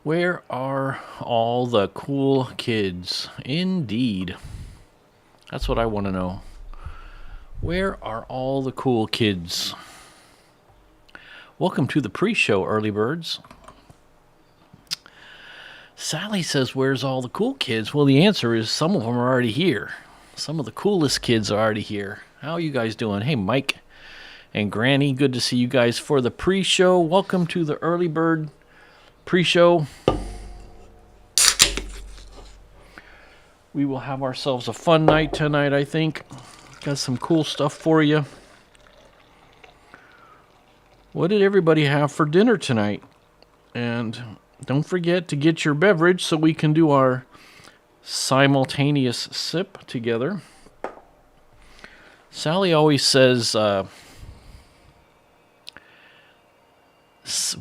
Where are all the cool kids? Indeed. That's what I want to know. Where are all the cool kids? Welcome to the pre-show, early birds. Sally says, where's all the cool kids? Well, the answer is some of them are already here. Some of the coolest kids are already here. How are you guys doing? Hey, Mike and Granny, good to see you guys for the pre-show. Welcome to the early bird pre-show. We will have ourselves a fun night tonight, I think. Got some cool stuff for you. What did everybody have for dinner tonight? And don't forget to get your beverage so we can do our simultaneous sip together. Sally always says, what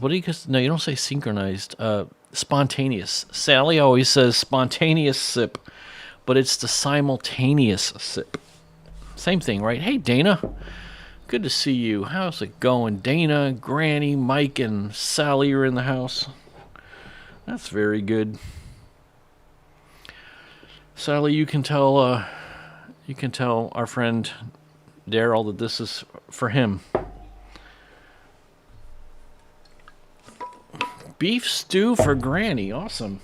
do you guys, no, you don't say synchronized, spontaneous. Sally always says spontaneous sip, but it's the simultaneous sip. Same thing, right? Hey, Dana. Good to see you. How's it going? Dana, Granny, Mike, and Sally are in the house. That's very good. Sally, you can tell our friend Daryl that this is for him. Beef stew for Granny. Awesome.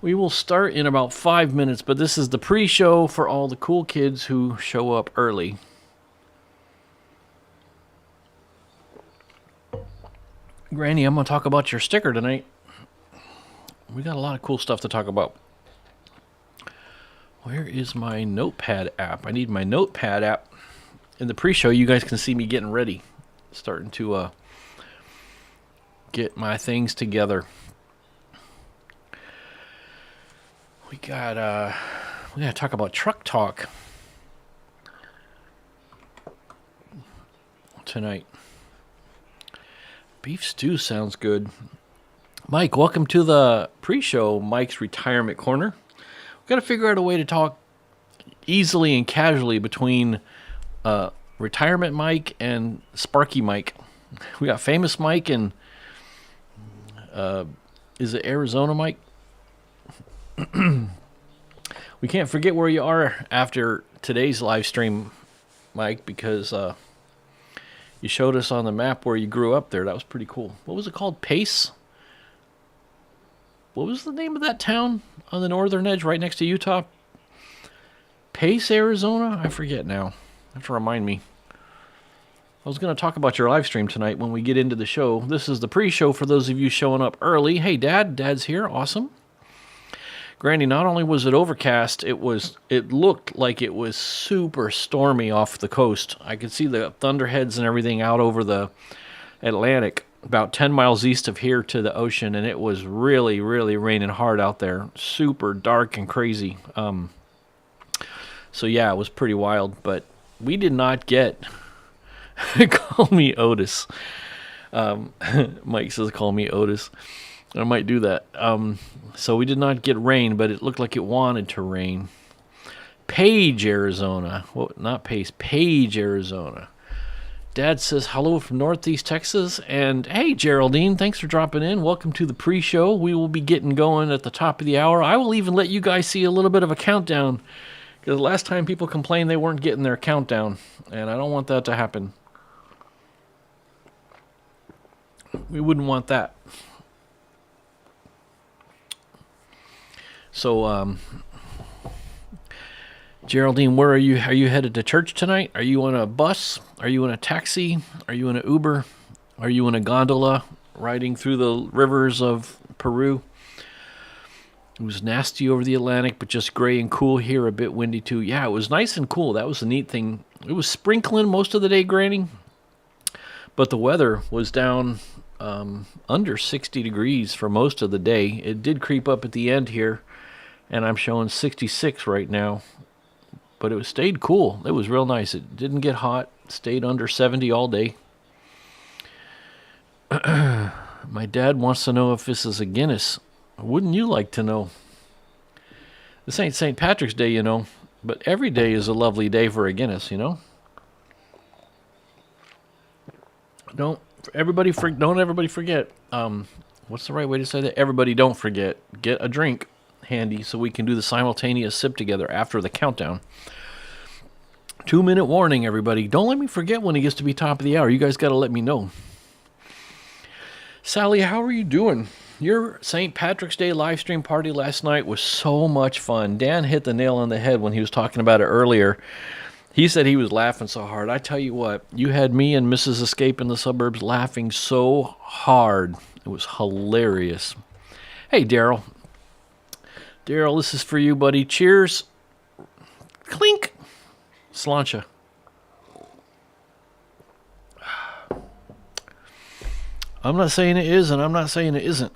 We will start in about 5 minutes, but this is the pre-show for all the cool kids who show up early. Granny, I'm going to talk about your sticker tonight. We got a lot of cool stuff to talk about. Where is my notepad app? I need my notepad app. In the pre-show, you guys can see me getting ready. Starting to get my things together. We got to talk about truck talk tonight. Beef stew sounds good. Mike, welcome to the pre-show, Mike's Retirement Corner. We've got to figure out a way to talk easily and casually between Retirement Mike and Sparky Mike. We got Famous Mike and is it Arizona Mike? We can't forget where you are after today's live stream, Mike, because you showed us on the map where you grew up there. That was pretty cool. What was it called? Pace? What was the name of that town on the northern edge right next to Utah? Pace, Arizona? I forget now. You have to remind me. I was going to talk about your live stream tonight when we get into the show. This is the pre-show for those of you showing up early. Hey, Dad. Dad's here. Awesome. Granny, not only was it overcast, it looked like it was super stormy off the coast. I could see the thunderheads and everything out over the Atlantic, about 10 miles east of here to the ocean, and it was really, really raining hard out there. Super dark and crazy. So yeah, it was pretty wild, but we did not get... Call me Otis. Mike says call me Otis. I might do that. So we did not get rain, but it looked like it wanted to rain. Page, Arizona. Well, not Pace. Page, Arizona. Dad says hello from Northeast Texas. And hey, Geraldine, thanks for dropping in. Welcome to the pre-show. We will be getting going at the top of the hour. I will even let you guys see a little bit of a countdown, because last time people complained they weren't getting their countdown, and I don't want that to happen. We wouldn't want that. So, Geraldine, where are you? Are you headed to church tonight? Are you on a bus? Are you in a taxi? Are you in an Uber? Are you in a gondola riding through the rivers of Peru? It was nasty over the Atlantic, but just gray and cool here, a bit windy too. Yeah, it was nice and cool. That was the neat thing. It was sprinkling most of the day, Granny, but the weather was down under 60 degrees for most of the day. It did creep up at the end here, and I'm showing 66 right now. But it stayed cool. It was real nice. It didn't get hot. Stayed under 70 all day. My dad wants to know if this is a Guinness. Wouldn't you like to know? This ain't St. Patrick's Day, you know, but every day is a lovely day for a Guinness, you know? Don't everybody forget. What's the right way to say that? Everybody, don't forget, get a drink handy so we can do the simultaneous sip together after the countdown. 2-minute warning, everybody. Don't let me forget when it gets to be top of the hour. You guys got to let me know. Sally, how are you doing? Your St. Patrick's Day live stream party last night was so much fun. Dan hit the nail on the head when he was talking about it earlier. He said he was laughing so hard. I tell you what, you had me and Mrs. Escape in the Suburbs laughing so hard. It was hilarious. Hey, Daryl. Daryl, this is for you, buddy. Cheers. Clink. Sláinte. I'm not saying it is, and I'm not saying it isn't.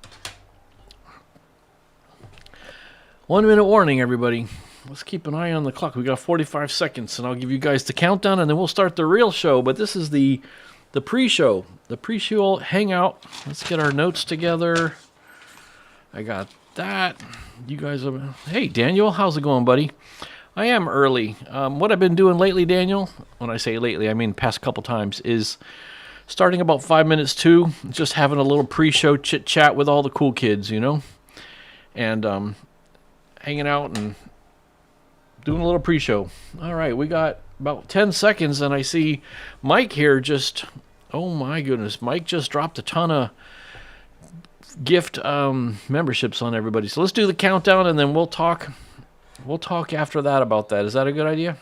1-minute warning, everybody. Let's keep an eye on the clock. We got 45 seconds, and I'll give you guys the countdown, and then we'll start the real show. But this is the pre-show. The pre-show hangout. Let's get our notes together. I got that. You guys are... Hey, Daniel. How's it going, buddy? I am early. What I've been doing lately, Daniel, when I say lately, I mean past couple times, is starting about 5 minutes to just having a little pre-show chit-chat with all the cool kids, you know? And hanging out and doing a little pre-show. All right, we got about 10 seconds, and I see Mike here just... Oh, my goodness. Mike just dropped a ton of gift memberships on everybody. So let's do the countdown, and then we'll talk... We'll talk after that about that. Is that a good idea?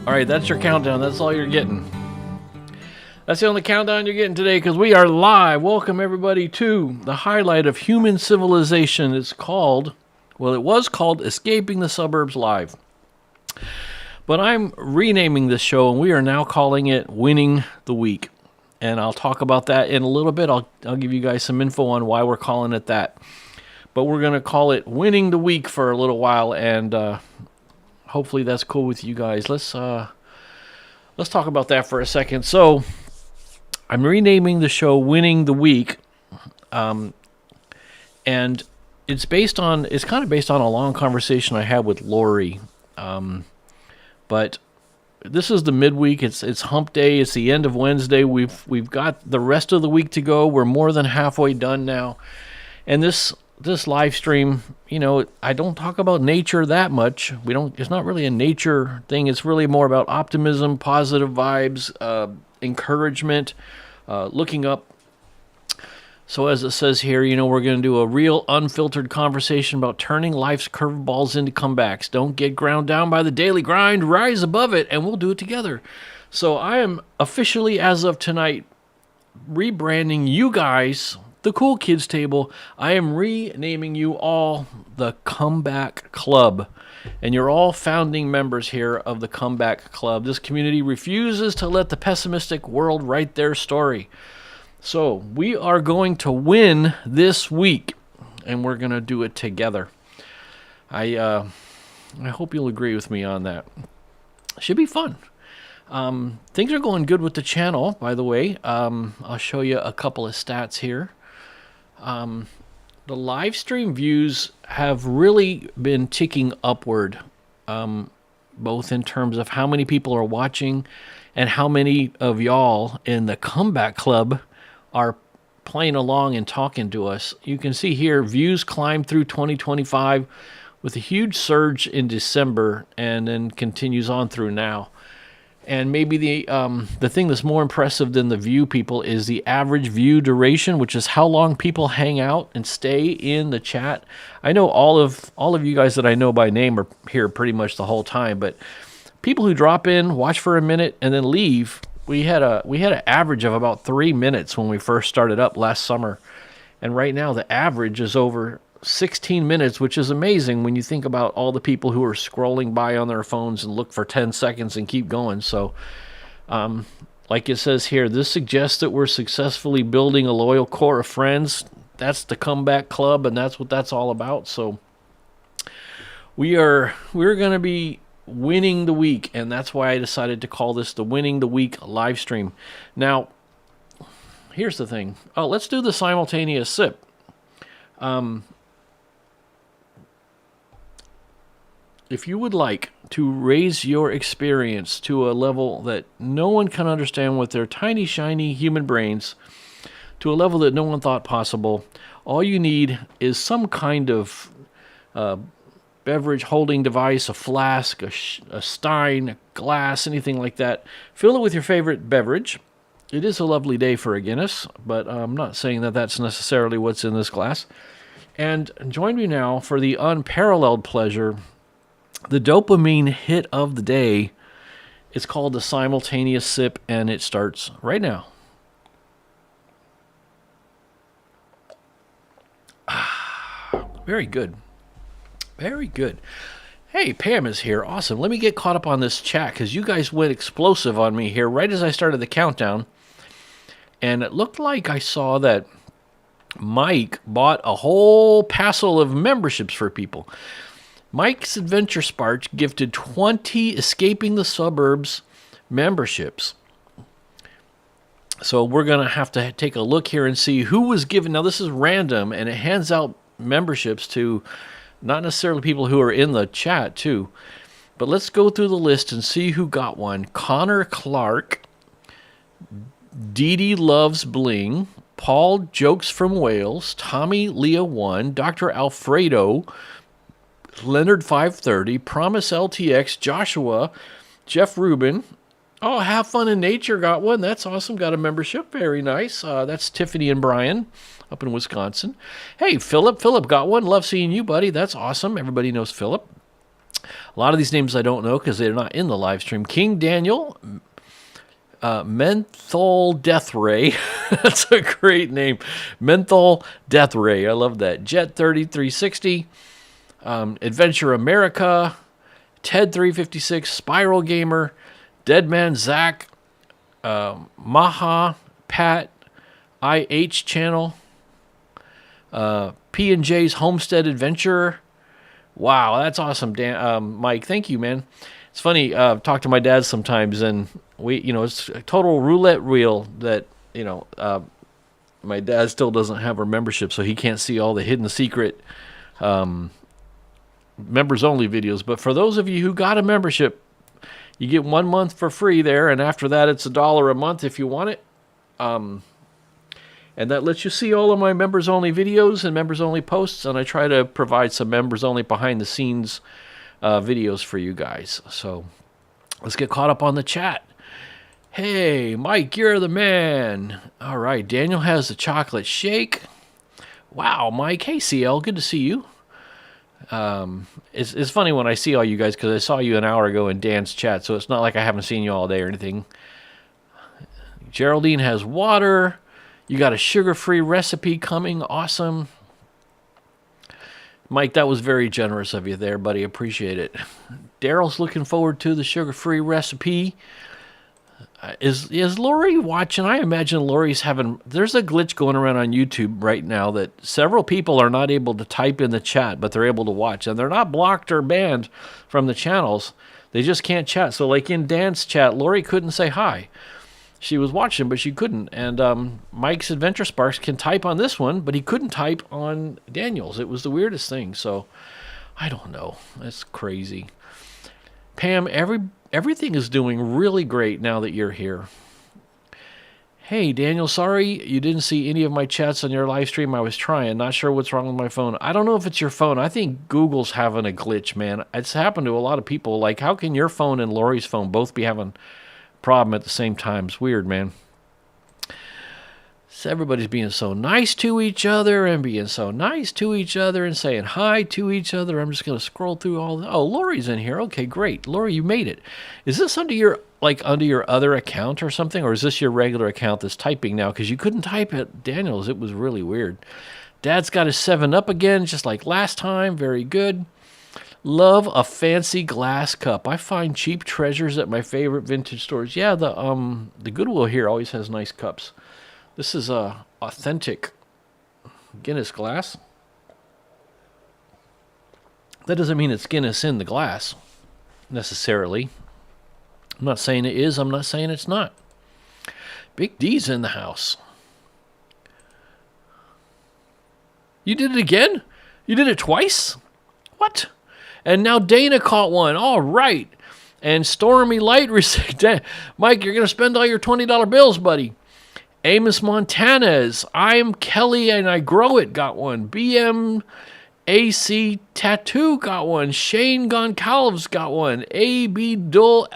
All right, that's your countdown. That's all you're getting. That's the only countdown you're getting today because we are live. Welcome, everybody, to the highlight of human civilization. It's called, well, it was called Escaping the Suburbs Live. But I'm renaming this show, and we are now calling it Winning the Week. And I'll talk about that in a little bit. I'll give you guys some info on why we're calling it that. But we're going to call it Winning the Week for a little while, and hopefully that's cool with you guys. Let's talk about that for a second. So... I'm renaming the show Winning the Week, and it's kind of based on a long conversation I had with Lori, but this is the midweek. It's hump day. It's the end of Wednesday. We've got the rest of the week to go. We're more than halfway done now, and this live stream, you know, I don't talk about nature that much. It's not really a nature thing. It's really more about optimism, positive vibes, encouragement, looking up. So as it says here, you know, we're going to do a real unfiltered conversation about turning life's curveballs into comebacks. Don't get ground down by the daily grind. Rise above it, and we'll do it together. So I am officially, as of tonight, rebranding you guys, the Cool Kids Table. I am renaming you all the Comeback Club. And you're all founding members here of the Comeback Club. This community refuses to let the pessimistic world write their story. So we are going to win this week, and we're going to do it together. I hope you'll agree with me on that. Should be fun. Things are going good with the channel, by the way. I'll show you a couple of stats here. The live stream views have really been ticking upward, both in terms of how many people are watching and how many of y'all in the Comeback Club are playing along and talking to us. You can see here, views climbed through 2025 with a huge surge in December and then continues on through now. And maybe the thing that's more impressive than the view, people, is the average view duration, which is how long people hang out and stay in the chat. I know all of you guys that I know by name are here pretty much the whole time, but people who drop in, watch for a minute, and then leave, we had an average of about 3 minutes when we first started up last summer, and right now the average is over 16 minutes, which is amazing when you think about all the people who are scrolling by on their phones and look for 10 seconds and keep going. So, like it says here, this suggests that we're successfully building a loyal core of friends. That's the Comeback Club, and that's what that's all about. So we're going to be winning the week, and that's why I decided to call this the Winning the Week live stream. Now, here's the thing. Oh, let's do the simultaneous sip. If you would like to raise your experience to a level that no one can understand with their tiny, shiny human brains, to a level that no one thought possible, all you need is some kind of beverage holding device, a flask, a stein, a glass, anything like that. Fill it with your favorite beverage. It is a lovely day for a Guinness, but I'm not saying that that's necessarily what's in this glass. And join me now for the unparalleled pleasure, the dopamine hit of the day. It's called the simultaneous sip, and it starts right now. Very good. Very good. Hey, Pam is here. Awesome. Let me get caught up on this chat because you guys went explosive on me here right as I started the countdown. And it looked like I saw that Mike bought a whole passel of memberships for people. Mike's Adventure Spark gifted 20 Escaping the Suburbs memberships. So we're going to have to take a look here and see who was given. Now, this is random, and it hands out memberships to not necessarily people who are in the chat, too. But let's go through the list and see who got one. Connor Clark, Dee Dee Loves Bling, Paul Jokes from Wales, Tommy Leah 1, Dr. Alfredo, Leonard 530, Promise LTX, Joshua, Jeff Rubin. Oh, Have Fun in Nature got one. That's awesome. Got a membership. Very nice. That's Tiffany and Brian up in Wisconsin. Hey, Philip. Philip got one. Love seeing you, buddy. That's awesome. Everybody knows Philip. A lot of these names I don't know because they're not in the live stream. King Daniel, Menthol Death Ray. That's a great name. Menthol Death Ray. I love that. Jet 3360. Adventure America, Ted 356, Spiral Gamer, Deadman Zach, Maha, Pat, IH Channel, P&J's Homestead Adventurer. Wow, that's awesome, Dan, Mike. Thank you, man. It's funny. Talk to my dad sometimes, and it's a total roulette wheel that my dad still doesn't have our membership, so he can't see all the hidden secret members only videos. But for those of you who got a membership, you get 1 month for free there, and after that it's $1 a month if you want it. And that lets you see all of my members only videos and members only posts, and I try to provide some members only behind the scenes videos for you guys. So let's get caught up on the chat. Hey, Mike, you're the man. All right, Daniel has the chocolate shake. Wow, Mike. Hey, CL, good to see you. It's funny when I see all you guys because I saw you an hour ago in Dan's chat, so it's not like I haven't seen you all day or anything. Geraldine has water. You got a sugar-free recipe coming. Awesome. Mike, that was very generous of you there, buddy. Appreciate it. Daryl's looking forward to the sugar-free recipe. Is Lori watching? I imagine Lori's having... There's a glitch going around on YouTube right now that several people are not able to type in the chat, but they're able to watch. And they're not blocked or banned from the channels. They just can't chat. So like in Dan's chat, Lori couldn't say hi. She was watching, but she couldn't. And Mike's Adventure Sparks can type on this one, but he couldn't type on Daniel's. It was the weirdest thing. So I don't know. That's crazy. Pam, everything is doing really great now that you're here. Hey, Daniel, sorry you didn't see any of my chats on your live stream. I was trying. Not sure what's wrong with my phone. I don't know if it's your phone. I think Google's having a glitch, man. It's happened to a lot of people. Like, how can your phone and Lori's phone both be having a problem at the same time? It's weird, man. So everybody's being so nice to each other and being so nice to each other and saying hi to each other. I'm just going to scroll through all the... Oh, Lori's in here. Okay, great. Lori, you made it. Is this under your other account or something? Or is this your regular account that's typing now? Because you couldn't type at Daniel's. It was really weird. Dad's got his 7-Up again, just like last time. Very good. Love a fancy glass cup. I find cheap treasures at my favorite vintage stores. Yeah, the Goodwill here always has nice cups. This is a authentic Guinness glass. That doesn't mean it's Guinness in the glass. necessarily. I'm not saying it is. I'm not saying it's not. Big D's in the house. You did it again? You did it twice? What? And now Dana caught one. All right. And Stormy Light received. Mike, you're going to spend all your $20 bills, buddy. Amos Montanez. I'm Kelly and I grow it. Got one. BMAC Tattoo got one. Shane Goncalves got one. Abdul.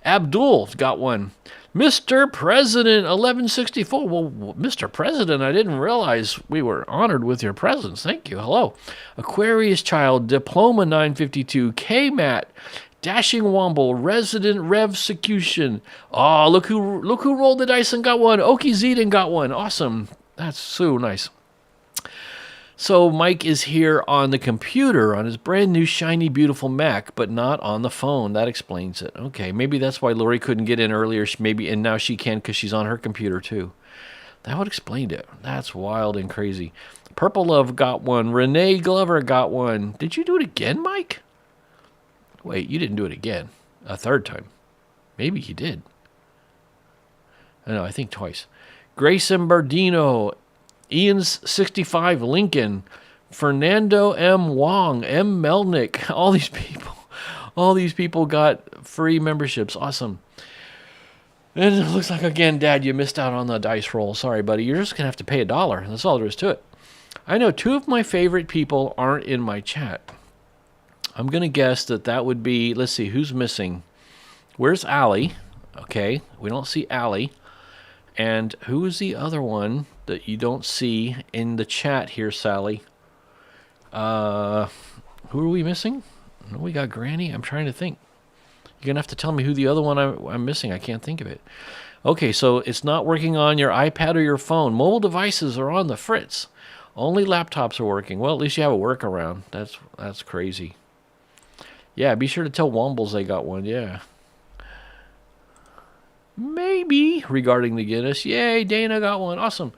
Abdul got one. Mr. President 1164. Well, Mr. President, I didn't realize we were honored with your presence. Thank you. Hello. Aquarius Child, Diploma 952, K-Mat, Dashing Womble, Resident Revsecution. Oh, look who rolled the dice and got one. Okie Zedon got one. Awesome. That's so nice. So Mike is here on the computer, on his brand new, shiny, beautiful Mac, but not on the phone. That explains it. Okay, maybe that's why Lori couldn't get in earlier, and now she can because she's on her computer too. That would explain it. That's wild and crazy. Purple Love got one. Renee Glover got one. Did you do it again, Mike? Wait, you didn't do it again. A third time. Maybe you did. I think twice. Grayson Bardino. Ian's 65, Lincoln, Fernando M. Wong, M. Melnick, all these people got free memberships. Awesome. And it looks like, again, Dad, you missed out on the dice roll. Sorry, buddy. You're just going to have to pay $1. That's all there is to it. I know 2 of my favorite people aren't in my chat. I'm going to guess that would be, let's see, who's missing? Where's Allie? Okay, we don't see Allie. And who is the other one that you don't see in the chat here, Sally? Who are we missing? No, we got Granny. I'm trying to think. You're going to have to tell me who the other one I'm missing. I can't think of it. Okay, so it's not working on your iPad or your phone. Mobile devices are on the fritz. Only laptops are working. Well, at least you have a workaround. That's crazy. Yeah, be sure to tell Wombles they got one. Yeah. Maybe regarding the Guinness. Yay, Dana got one. Awesome.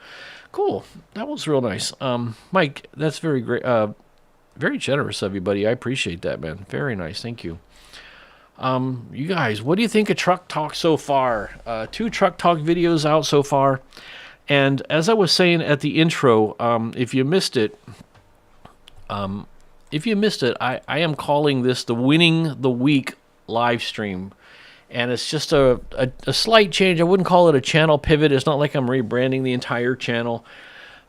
Cool. That was real nice. Mike, that's very great. Very generous of you, buddy. I appreciate that, man. Very nice. Thank you. You guys, what do you think of Truck Talk so far? 2 Truck Talk videos out so far. And as I was saying at the intro, if you missed it, I am calling this the Winning the Week live stream. And it's just a slight change. I wouldn't call it a channel pivot. It's not like I'm rebranding the entire channel.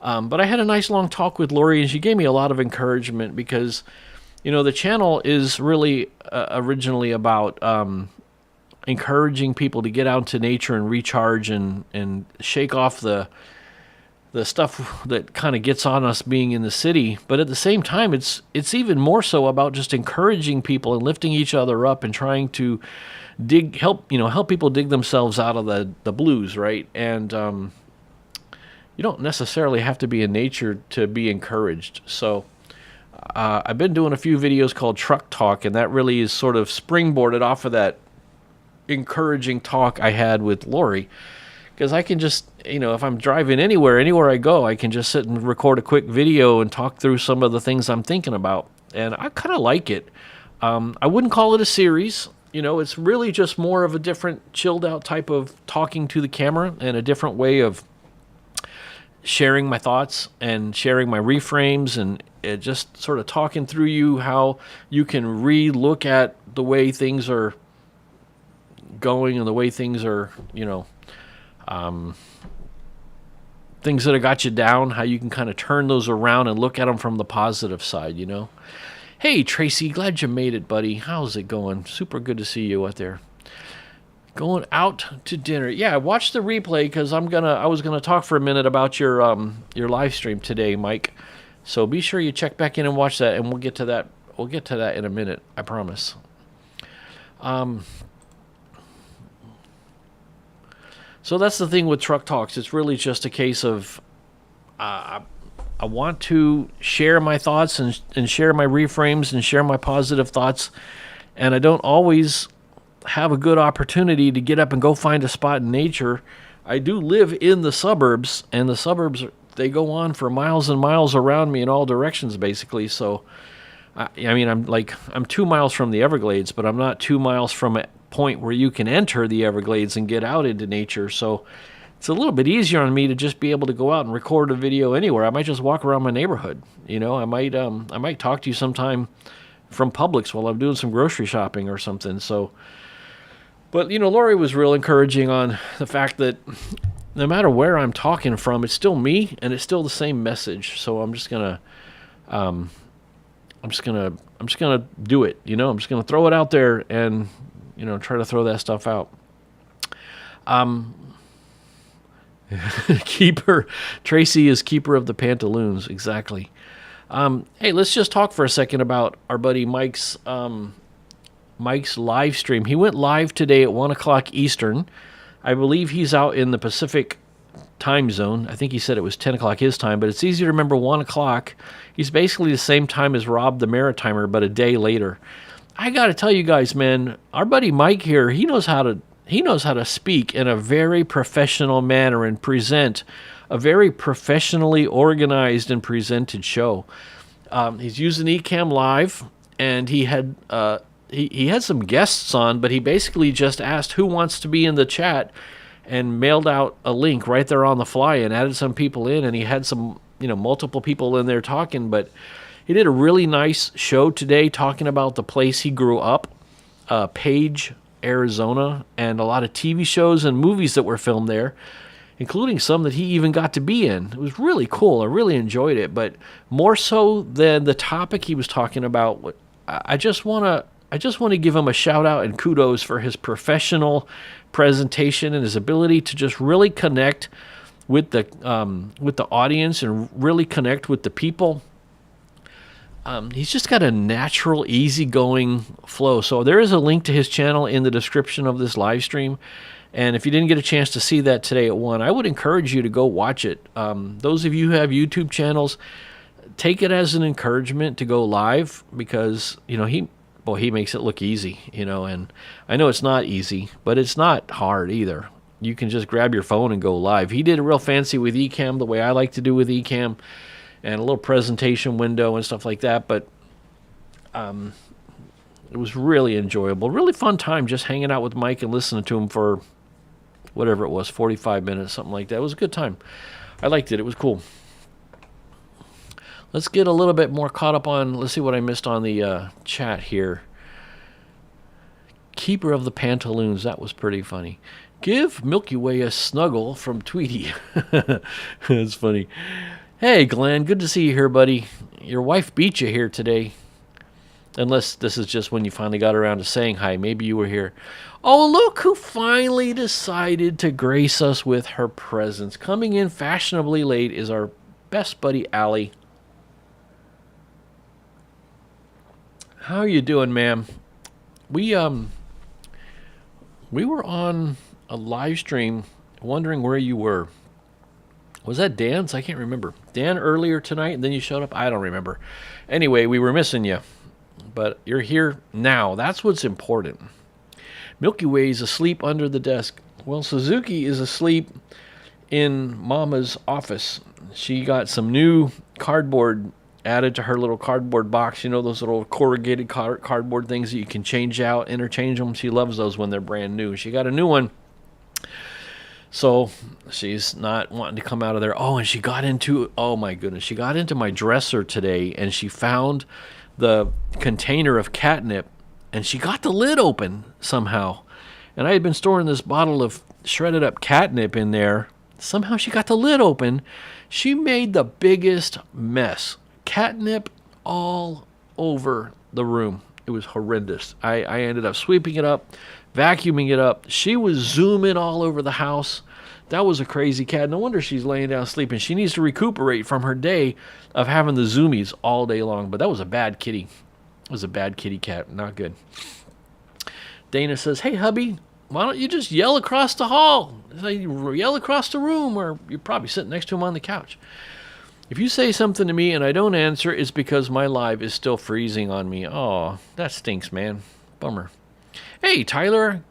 But I had a nice long talk with Lori, and she gave me a lot of encouragement because, the channel is really originally about encouraging people to get out into nature and recharge and shake off the stuff that kind of gets on us being in the city. But at the same time, it's even more so about just encouraging people and lifting each other up and trying to help people dig themselves out of the blues, right? And you don't necessarily have to be in nature to be encouraged. So I've been doing a few videos called Truck Talk, and that really is sort of springboarded off of that encouraging talk I had with Lori. Because I can just, if I'm driving anywhere I go, I can just sit and record a quick video and talk through some of the things I'm thinking about. And I kind of like it. I wouldn't call it a series. It's really just more of a different chilled out type of talking to the camera and a different way of sharing my thoughts and sharing my reframes and just sort of talking through how you can re-look at the way things are going and the way things are, things that have got you down, how you can kind of turn those around and look at them from the positive side, Hey, Tracy, glad you made it, buddy. How's it going? Super good to see you out there. Going out to dinner. Yeah, watch the replay because I was gonna talk for a minute about your live stream today, Mike. So be sure you check back in and watch that, and we'll get to that. We'll get to that in a minute. I promise. So that's the thing with Truck Talks. It's really just a case of I want to share my thoughts and share my reframes and share my positive thoughts. And I don't always have a good opportunity to get up and go find a spot in nature. I do live in the suburbs, and the suburbs, they go on for miles and miles around me in all directions, basically. So I mean, I'm 2 miles from the Everglades, but I'm not 2 miles from a point where you can enter the Everglades and get out into nature. So it's a little bit easier on me to just be able to go out and record a video anywhere. I might just walk around my neighborhood. I might talk to you sometime from Publix while I'm doing some grocery shopping or something. So, but Lori was real encouraging on the fact that no matter where I'm talking from, it's still me and it's still the same message. So I'm just gonna do it. I'm just gonna throw it out there and try to throw that stuff out. Tracy is keeper of the pantaloons. Exactly. Hey, let's just talk for a second about our buddy Mike's live stream. He went live today at 1:00 Eastern. I believe he's out in the Pacific time zone. I think he said it was 10 o'clock his time, but it's easy to remember 1:00. He's basically the same time as Rob the Maritimer, but a day later. I got to tell you guys, man, our buddy Mike here, he knows how to speak in a very professional manner and present a very professionally organized and presented show. He's using Ecamm Live, and he had some guests on, but he basically just asked who wants to be in the chat and mailed out a link right there on the fly and added some people in, and he had some multiple people in there talking. But he did a really nice show today talking about the place he grew up, Page, Arizona, and a lot of TV shows and movies that were filmed there, including some that he even got to be in. It was really cool. I really enjoyed it. But more so than the topic he was talking about, I just want to give him a shout out and kudos for his professional presentation and his ability to just really connect with the audience and really connect with the people. He's just got a natural, easygoing flow. So there is a link to his channel in the description of this live stream. And if you didn't get a chance to see that today at 1, I would encourage you to go watch it. Those of you who have YouTube channels, take it as an encouragement to go live, because he makes it look easy, and I know it's not easy, but it's not hard either. You can just grab your phone and go live. He did it real fancy with Ecamm, the way I like to do with Ecamm, and a little presentation window and stuff like that. But it was really enjoyable, really fun time just hanging out with Mike and listening to him for whatever it was, 45 minutes, something like that. It was a good time. I liked it. It was cool. Let's get a little bit more caught up on, let's see what I missed on the chat here. Keeper of the pantaloons, that was pretty funny. Give Milky Way a snuggle from Tweety. That's funny. Hey, Glenn, good to see you here, buddy. Your wife beat you here today. Unless this is just when you finally got around to saying hi. Maybe you were here. Oh, look who finally decided to grace us with her presence. Coming in fashionably late is our best buddy, Allie. How are you doing, ma'am? We were on a live stream wondering where you were. Was that Dan's? I can't remember. Dan earlier tonight, and then you showed up? I don't remember. Anyway, we were missing you. But you're here now. That's what's important. Milky Way's asleep under the desk. Well, Suzuki is asleep in Mama's office. She got some new cardboard added to her little cardboard box. Those little corrugated cardboard things that you can change out, interchange them. She loves those when they're brand new. She got a new one. So she's not wanting to come out of there. Oh, and she got into, oh my goodness, she got into my dresser today, and she found the container of catnip, and she got the lid open somehow. And I had been storing this bottle of shredded up catnip in there. Somehow she got the lid open. She made the biggest mess. Catnip all over the room. It was horrendous. I ended up sweeping it up, vacuuming it up. She was zooming all over the house. That was a crazy cat. No wonder she's laying down sleeping. She needs to recuperate from her day of having the zoomies all day long. But that was a bad kitty. It was a bad kitty cat. Not good. Dana says, hey, hubby, why don't you just yell across the hall? Yell across the room, or you're probably sitting next to him on the couch. If you say something to me and I don't answer, it's because my live is still freezing on me. Oh, that stinks, man. Bummer. Hey, Tyler.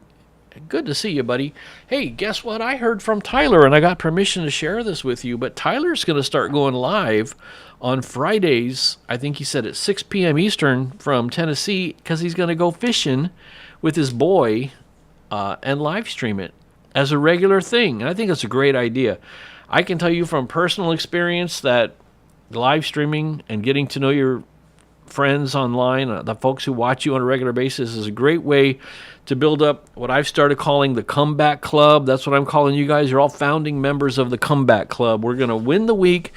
Good to see you, buddy. Hey, guess what? I heard from Tyler, and I got permission to share this with you. But Tyler's going to start going live on Fridays. I think he said at 6 p.m. Eastern from Tennessee, because he's going to go fishing with his boy and live stream it as a regular thing. And I think it's a great idea. I can tell you from personal experience that live streaming and getting to know your friends online, the folks who watch you on a regular basis, is a great way to build up what I've started calling the Comeback Club. That's what I'm calling you guys. You're all founding members of the Comeback Club. We're going to win the week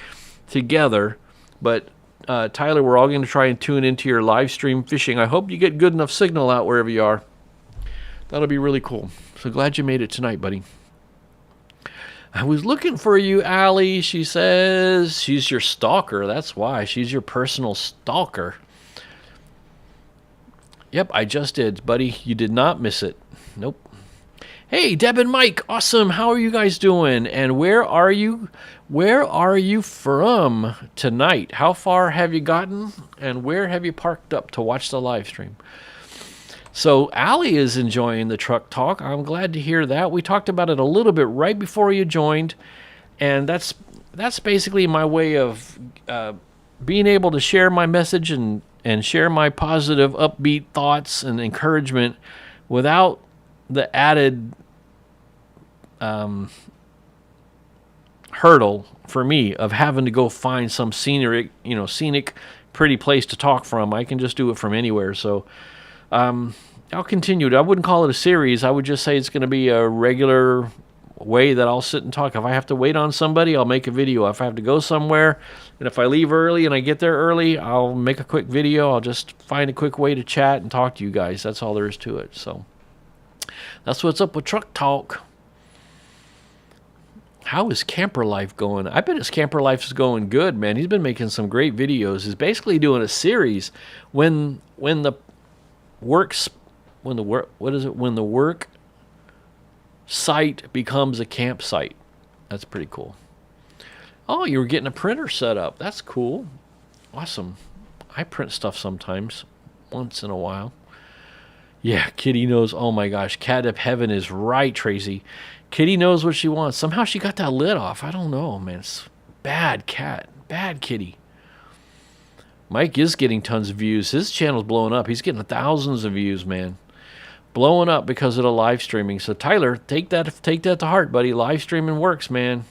together. But Tyler, we're all going to try and tune into your live stream fishing. I hope you get good enough signal out wherever you are. That'll be really cool. So glad you made it tonight, buddy. I was looking for you, Allie. She says she's your stalker. That's why. She's your personal stalker. Yep, I just did, buddy. You did not miss it. Nope. Hey, Deb and Mike. Awesome. How are you guys doing? And where are you? Where are you from tonight? How far have you gotten? And where have you parked up to watch the live stream? So Allie is enjoying the truck talk. I'm glad to hear that. We talked about it a little bit right before you joined, and that's basically my way of being able to share my message and share my positive, upbeat thoughts and encouragement without the added hurdle for me of having to go find some scenic, pretty place to talk from. I can just do it from anywhere. So I'll continue. I wouldn't call it a series. I would just say it's going to be a regular way that I'll sit and talk. If I have to wait on somebody, I'll make a video. If I have to go somewhere, and if I leave early and I get there early, I'll make a quick video. I'll just find a quick way to chat and talk to you guys. That's all there is to it. So that's what's up with Truck Talk. How is camper life going? I bet his camper life is going good, man. He's been making some great videos. He's basically doing a series when the work site becomes a campsite. That's pretty cool. Oh, you were getting a printer set up. That's cool. Awesome. I print stuff sometimes, once in a while. Yeah, Kitty knows. Oh my gosh, Cat of Heaven is right, Tracy. Kitty knows what she wants. Somehow she got that lid off. I don't know, man. It's bad cat. Bad kitty. Mike is getting tons of views. His channel's blowing up. He's getting thousands of views, man. Blowing up because of the live streaming. So Tyler, take that to heart, buddy. Live streaming works, man.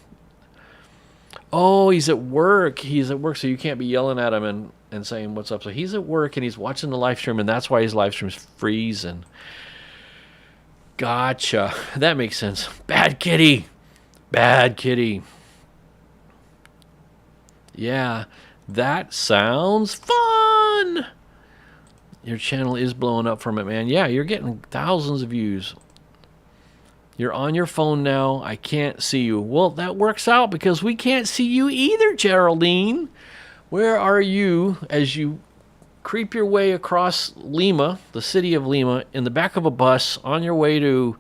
Oh, he's at work. He's at work, so you can't be yelling at him and saying what's up. So he's at work and he's watching the live stream, and that's why his live stream's freezing. Gotcha. That makes sense. Bad kitty. Bad kitty. Yeah, that sounds fun. Your channel is blowing up from it, man. Yeah, you're getting thousands of views. You're on your phone now. I can't see you. Well, that works out because we can't see you either, Geraldine. Where are you as you creep your way across Lima, the city of Lima, in the back of a bus on your way to,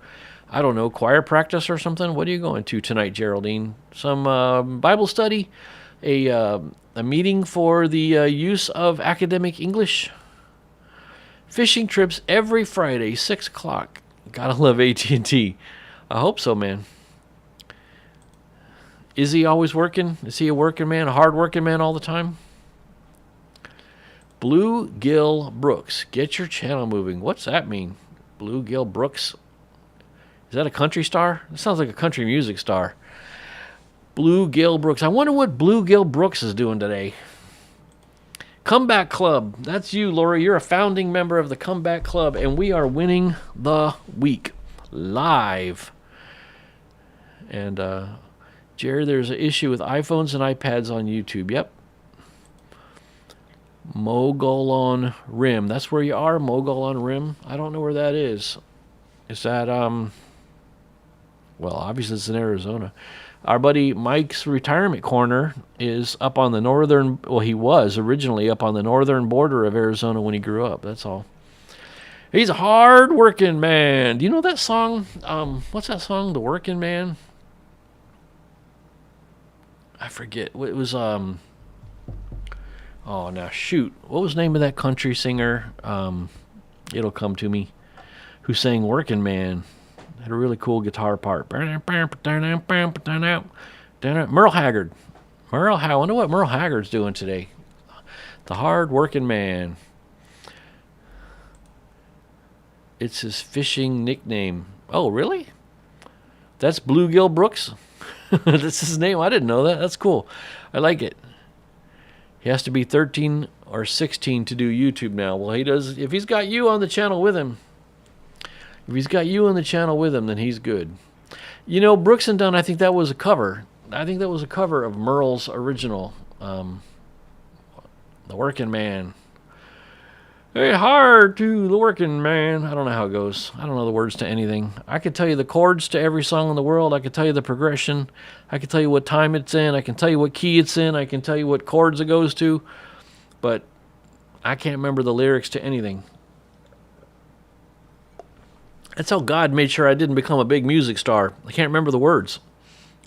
I don't know, choir practice or something? What are you going to tonight, Geraldine? Some Bible study? A meeting for the use of academic English? Fishing trips every Friday, 6 o'clock. Gotta love AT&T. I hope so, man. Is he always working? Is he a working man, a hard-working man all the time? Bluegill Brooks. Get your channel moving. What's that mean? Bluegill Brooks? Is that a country star? That sounds like a country music star. Bluegill Brooks. I wonder what Bluegill Brooks is doing today. Comeback Club. That's you, Laura. You're a founding member of the Comeback Club, and we are winning the week live. And, Jerry, there's an issue with iPhones and iPads on YouTube. Yep. Mogul on Rim. That's where you are, Mogul on Rim? I don't know where that is. Is that, well, obviously it's in Arizona. Our buddy Mike's retirement corner is up on the northern, well, he was originally up on the northern border of Arizona when he grew up. That's all. He's a hard-working man. Do you know that song? What's that song, The Working Man? I forget. It was, oh, now, shoot. What was the name of that country singer? It'll come to me. Who sang Working Man? Had a really cool guitar part. Merle Haggard. I wonder what Merle Haggard's doing today. The hard working man. It's his fishing nickname. Oh, really? That's Bluegill Brooks? That's his name? I didn't know that. That's cool. I like it. He has to be 13 or 16 to do YouTube now. Well, he does. If he's got you on the channel with him, then he's good. You know, Brooks and Dunn, I think that was a cover. Of Merle's original, The Working Man. Hey, hard to the working man. I don't know how it goes. I don't know the words to anything. I could tell you the chords to every song in the world. I could tell you the progression. I could tell you what time it's in. I can tell you what key it's in. I can tell you what chords it goes to. But I can't remember the lyrics to anything. That's how God made sure I didn't become a big music star. I can't remember the words.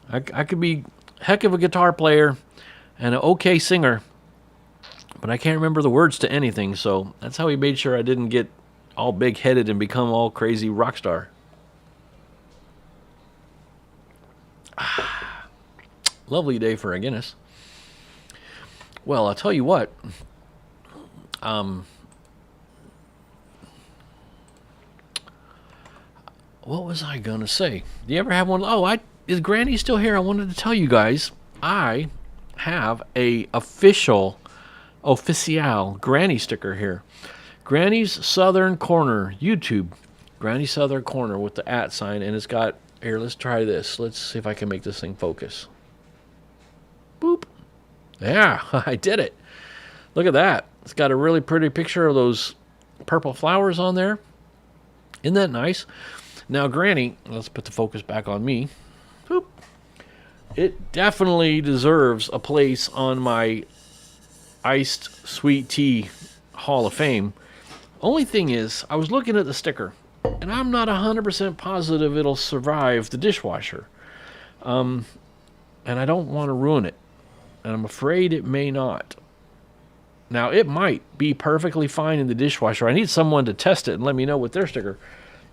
I could be a heck of a guitar player and an okay singer, but I can't remember the words to anything, so that's how he made sure I didn't get all big-headed and become all crazy rock star. Lovely day for a Guinness. Well, I'll tell you what. What was I going to say? Do you ever have one? Oh, is Granny still here? I wanted to tell you guys, I have a official Granny sticker here. Granny's Southern Corner, YouTube. Granny Southern Corner with the @ sign, and it's got, here, let's try this. Let's see if I can make this thing focus. Boop. Yeah, I did it. Look at that. It's got a really pretty picture of those purple flowers on there. Isn't that nice? Now, Granny, let's put the focus back on me. Boop. It definitely deserves a place on my iced sweet tea Hall of Fame. Only thing is, I was looking at the sticker, and I'm not 100% positive it'll survive the dishwasher. And I don't want to ruin it. And I'm afraid it may not. Now, it might be perfectly fine in the dishwasher. I need someone to test it and let me know with their sticker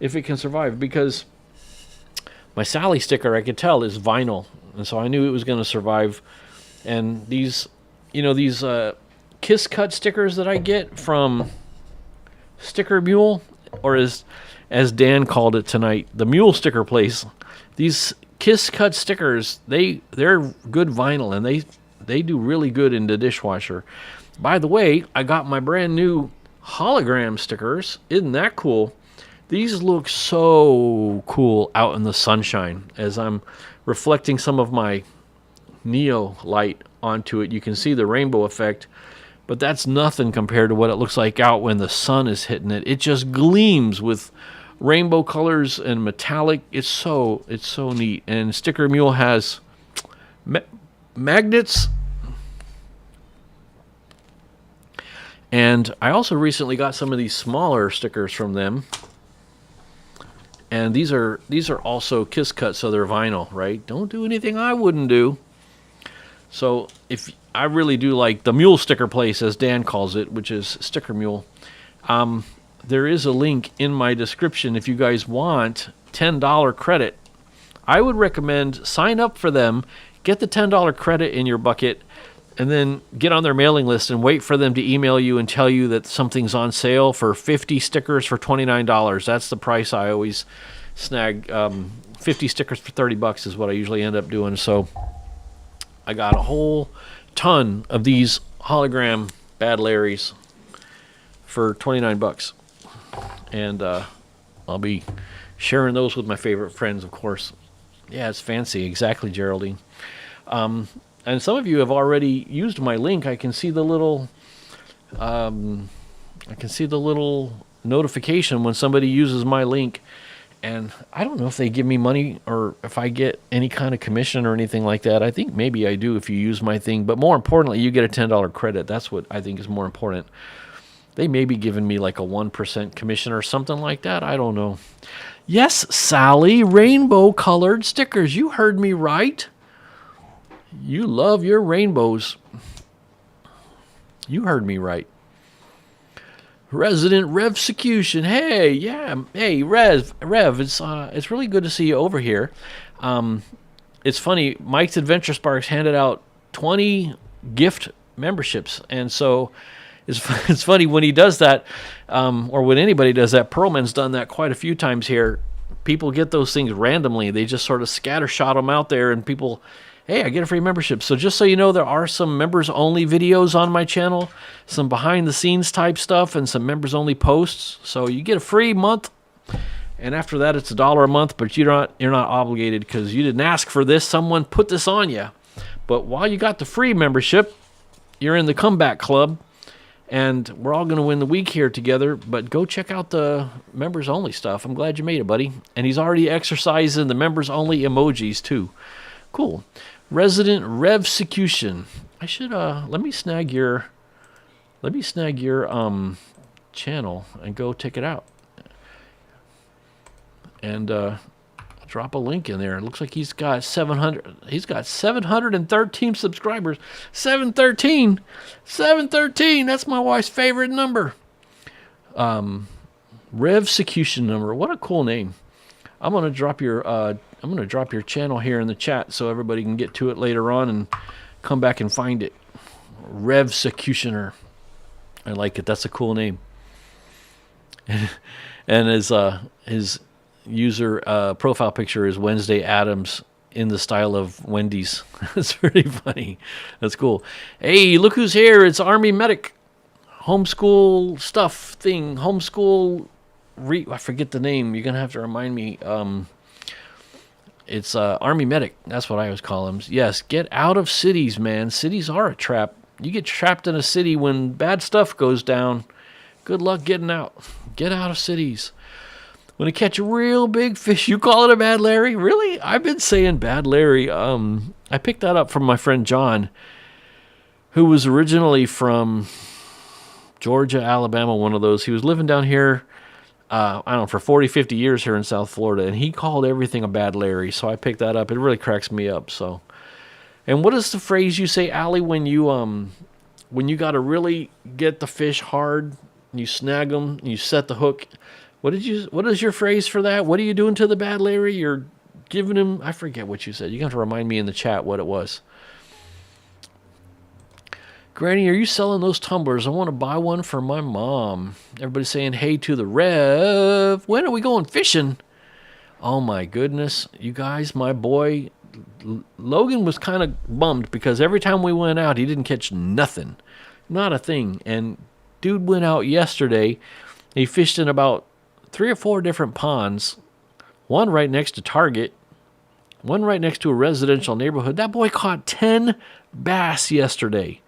if it can survive, because my Sally sticker, I could tell, is vinyl, and so I knew it was going to survive. And these, these Kiss Cut stickers that I get from Sticker Mule, or as Dan called it tonight, the Mule Sticker Place. These Kiss Cut stickers, they're good vinyl, and they do really good in the dishwasher. By the way, I got my brand new hologram stickers. Isn't that cool? These look so cool out in the sunshine. As I'm reflecting some of my Neo light onto it, you can see the rainbow effect, but that's nothing compared to what it looks like out when the sun is hitting it. It just gleams with rainbow colors and metallic. It's so neat. And Sticker Mule has magnets. And I also recently got some of these smaller stickers from them. And these are also Kiss Cut, so they're vinyl, right? Don't do anything I wouldn't do. So if I really do like the Mule Sticker Place, as Dan calls it, which is Sticker Mule, there is a link in my description if you guys want $10 credit. I would recommend sign up for them, get the $10 credit in your bucket, and then get on their mailing list and wait for them to email you and tell you that something's on sale for 50 stickers for $29. That's the price I always snag. 50 stickers for $30 is what I usually end up doing. So I got a whole ton of these hologram Bad Larrys for $29. And I'll be sharing those with my favorite friends, of course. Yeah, it's fancy. Exactly, Geraldine. And some of you have already used my link. I can see the little notification when somebody uses my link. And I don't know if they give me money or if I get any kind of commission or anything like that. I think maybe I do if you use my thing. But more importantly, you get a $10 credit. That's what I think is more important. They may be giving me like a 1% commission or something like that. I don't know. Yes, Sally, rainbow-colored stickers. You heard me right. You love your rainbows. You heard me right. Resident Revsecution. Hey, yeah. Hey, Rev. It's really good to see you over here. It's funny. Mike's Adventure Sparks handed out 20 gift memberships, and so it's funny when he does that, or when anybody does that. Pearlman's done that quite a few times here. People get those things randomly. They just sort of scattershot them out there, and people, hey, I get a free membership. So just so you know, there are some members-only videos on my channel, some behind-the-scenes type stuff, and some members-only posts. So you get a free month, and after that, it's $1 a month. But you're not obligated because you didn't ask for this. Someone put this on you. But while you got the free membership, you're in the comeback club, and we're all going to win the week here together. But go check out the members-only stuff. I'm glad you made it, buddy. And he's already exercising the members-only emojis too. Cool. Resident Revsecution. I should let me snag your channel and go check it out. And drop a link in there. It looks like he's got 713 subscribers. 713. That's my wife's favorite number. Revsecution number. What a cool name. I'm gonna drop your channel here in the chat so everybody can get to it later on and come back and find it. Revsecutioner. I like it. That's a cool name. And his user profile picture is Wednesday Addams in the style of Wendy's. That's pretty funny. That's cool. Hey, look who's here. It's Army Medic. Homeschool stuff thing. Homeschool. I forget the name. You're going to have to remind me. It's Army Medic. That's what I always call him. Yes, get out of cities, man. Cities are a trap. You get trapped in a city when bad stuff goes down. Good luck getting out. Get out of cities. When you catch a real big fish, you call it a Bad Larry? Really? I've been saying Bad Larry. I picked that up from my friend John, who was originally from Georgia, Alabama, one of those. He was living down here, I don't know, for 40, 50 years here in South Florida, and he called everything a Bad Larry, so I picked that up. It really cracks me up. So, and what is the phrase you say, Allie, when you got to really get the fish hard, you snag them, you set the hook? What is your phrase for that? What are you doing to the Bad Larry? You're giving him, I forget what you said. You have to remind me in the chat what it was. Granny, are you selling those tumblers? I want to buy one for my mom. Everybody's saying hey to the Rev. When are we going fishing? Oh my goodness. You guys, my boy Logan was kind of bummed because every time we went out, he didn't catch nothing. Not a thing. And dude went out yesterday. He fished in about 3 or 4 different ponds, one right next to Target, one right next to a residential neighborhood. That boy caught 10 bass yesterday.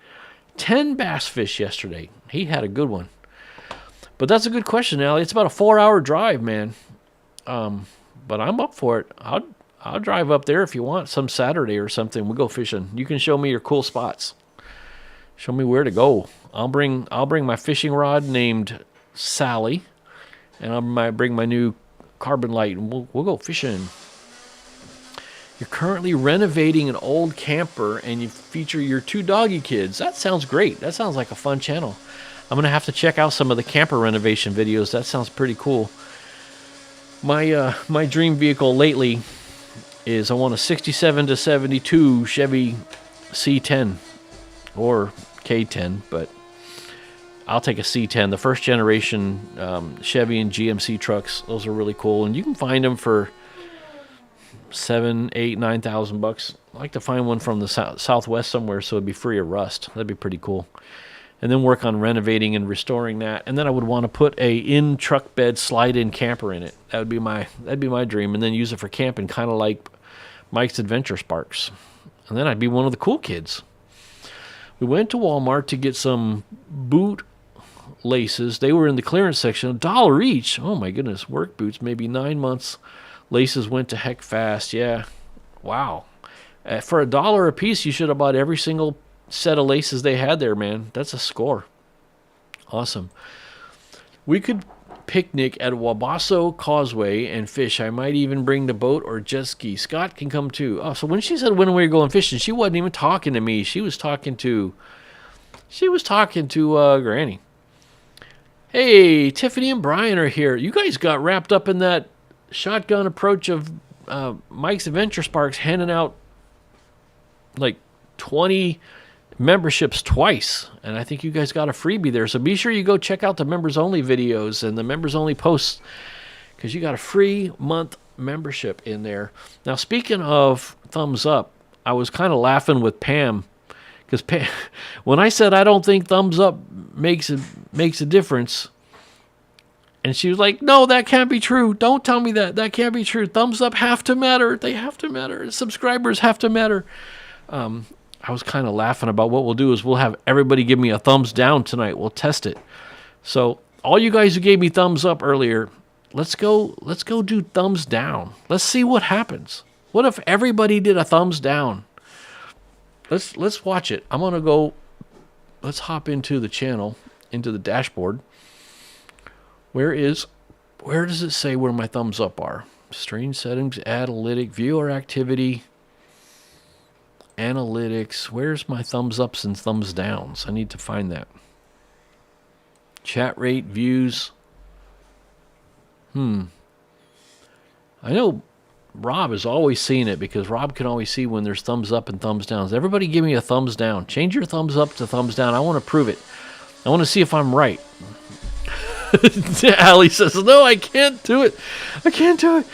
10 bass fish yesterday. He had a good one. But that's a good question, Allie. It's about a 4-hour drive, man. But I'm up for it. I'll drive up there if you want some Saturday or something. We'll go fishing. You can show me your cool spots. Show me where to go. I'll bring my fishing rod named Sally, and I'll bring my new carbon light, and we'll go fishing. You're currently renovating an old camper, and you feature your 2 doggy kids. That sounds great. That sounds like a fun channel. I'm going to have to check out some of the camper renovation videos. That sounds pretty cool. My dream vehicle lately is I want a 67 to 72 Chevy C10 or K10, but I'll take a C10. The first generation Chevy and GMC trucks, those are really cool, and you can find them for $7,000, $8,000, $9,000. I like to find one from the Southwest somewhere so it'd be free of rust. That'd be pretty cool. And then work on renovating and restoring that. And then I would want to put a in-truck bed slide-in camper in it. That'd be my dream. And then use it for camping, kind of like Mike's Adventure Sparks. And then I'd be one of the cool kids. We went to Walmart to get some boot laces. They were in the clearance section, $1 each. Oh my goodness, work boots, maybe 9 months. Laces went to heck fast. Yeah, wow. For $1 a piece, you should have bought every single set of laces they had there, man. That's a score. Awesome. We could picnic at Wabasso Causeway and fish. I might even bring the boat or jet ski. Scott can come too. Oh, so when she said when we were going fishing, she wasn't even talking to me. She was talking to Granny. Hey, Tiffany and Brian are here. You guys got wrapped up in that shotgun approach of Mike's Adventure Sparks handing out like 20 memberships twice. And I think you guys got a freebie there. So be sure you go check out the members only videos and the members only posts because you got a free month membership in there. Now, speaking of thumbs up, I was kind of laughing with Pam because when I said I don't think thumbs up makes a difference, and she was like, "No, that can't be true. Don't tell me that. That can't be true. Thumbs up have to matter. They have to matter. Subscribers have to matter." I was kind of laughing about what we'll do is we'll have everybody give me a thumbs down tonight. We'll test it. So all you guys who gave me thumbs up earlier, let's go do thumbs down. Let's see what happens. What if everybody did a thumbs down? Let's watch it. I'm gonna go. Let's hop into the channel, into the dashboard. Where does it say where my thumbs up are? Strange settings, analytic, viewer activity, analytics. Where's my thumbs ups and thumbs downs? I need to find that. Chat rate, views. I know Rob is always seeing it because Rob can always see when there's thumbs up and thumbs downs. Everybody give me a thumbs down. Change your thumbs up to thumbs down. I want to prove it. I want to see if I'm right. Allie says, "No, I can't do it. I can't do it."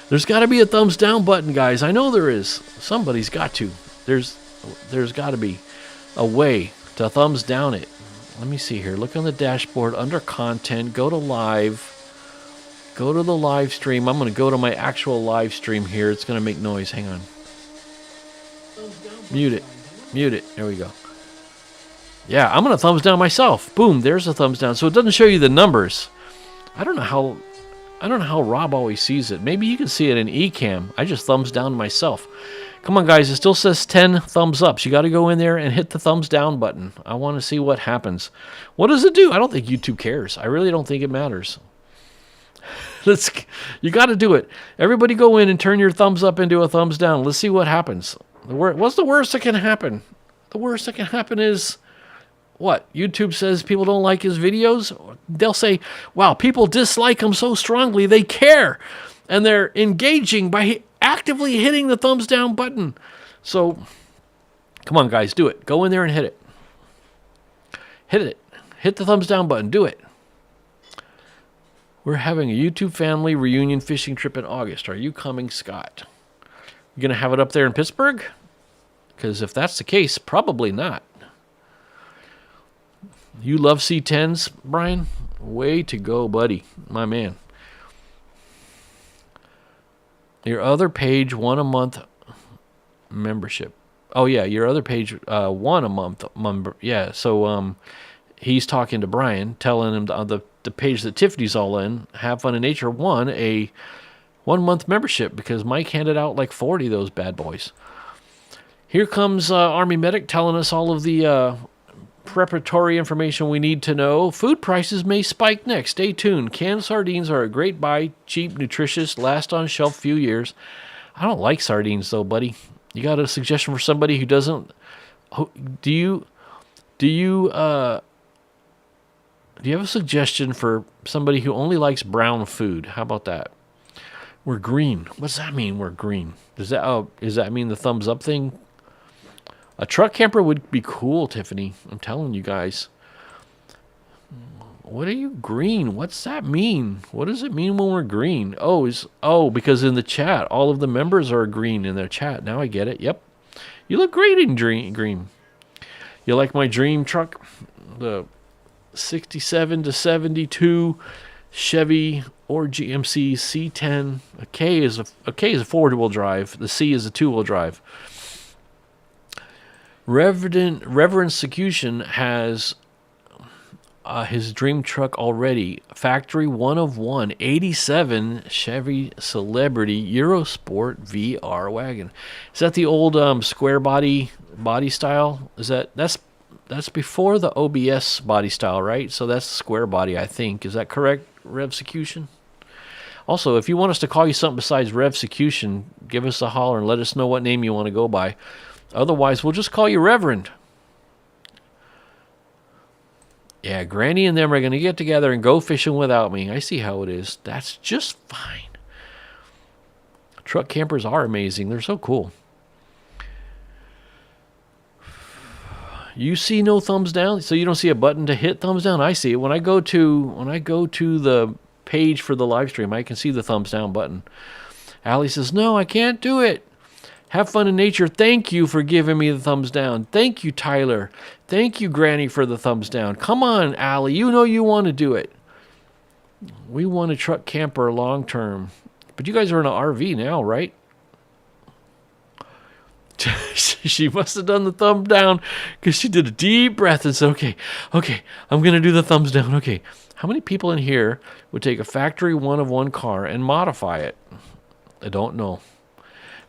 There's got to be a thumbs down button, guys. I know there is. Somebody's got to. There's got to be a way to thumbs down it. Let me see here. Look on the dashboard under content. Go to live. Go to the live stream. I'm going to go to my actual live stream here. It's going to make noise. Hang on. Mute it. Mute it. There we go. Yeah, I'm going to thumbs down myself. Boom, there's a thumbs down. So it doesn't show you the numbers. I don't know how Rob always sees it. Maybe you can see it in Ecamm. I just thumbs down myself. Come on, guys. It still says 10 thumbs ups. You got to go in there and hit the thumbs down button. I want to see what happens. What does it do? I don't think YouTube cares. I really don't think it matters. You got to do it. Everybody go in and turn your thumbs up into a thumbs down. Let's see what happens. What's the worst that can happen? The worst that can happen is what? YouTube says people don't like his videos? They'll say, wow, people dislike him so strongly, they care. And they're engaging by actively hitting the thumbs down button. So, come on, guys, do it. Go in there and hit it. Hit it. Hit the thumbs down button. Do it. We're having a YouTube family reunion fishing trip in August. Are you coming, Scott? You going to have it up there in Pittsburgh? Because if that's the case, probably not. You love C10s, Brian? Way to go, buddy. My man. Your other page, 1 a month membership. Oh, yeah, your other page, 1 a month. Yeah, so he's talking to Brian, telling him the page that Tiffany's all in, Have Fun in Nature, won a 1 month membership because Mike handed out like 40 of those bad boys. Here comes Army Medic telling us all of the preparatory information we need to know. Food prices may spike next. Stay tuned. Canned sardines are a great buy, cheap, nutritious, last on shelf few years. I don't like sardines though, buddy. You got a suggestion for somebody who doesn't? Do you have a suggestion for somebody who only likes brown food? How about that? We're green. What's that mean? We're green. Does that mean the thumbs up thing? A truck camper would be cool, Tiffany. I'm telling you guys. What are you green? What's that mean? What does it mean when we're green? Because in the chat, all of the members are green in their chat. Now I get it. Yep. You look great in green. You like my dream truck? The 67 to 72 Chevy or GMC C10. A K is a four-wheel drive. The C is a two-wheel drive. Reverend Secution has his dream truck already. Factory 1 of 1, 87 Chevy Celebrity Eurosport VR wagon. Is that the old square body style? That's before the OBS body style, right? So that's the square body, I think. Is that correct, Revsecution? Also, if you want us to call you something besides Revsecution, give us a holler and let us know what name you want to go by. Otherwise, we'll just call you Reverend. Yeah, Granny and them are going to get together and go fishing without me. I see how it is. That's just fine. Truck campers are amazing. They're so cool. You see no thumbs down? So you don't see a button to hit thumbs down? I see it. When I go to the page for the live stream, I can see the thumbs down button. Allie says, "No, I can't do it. Have fun in nature. Thank you for giving me the thumbs down. Thank you, Tyler. Thank you, Granny, for the thumbs down. Come on, Allie. You know you want to do it. We want a truck camper long term. But you guys are in an RV now, right?" She must have done the thumb down because she did a deep breath and said, okay, I'm going to do the thumbs down. Okay. How many people in here would take a factory one of one car and modify it? I don't know.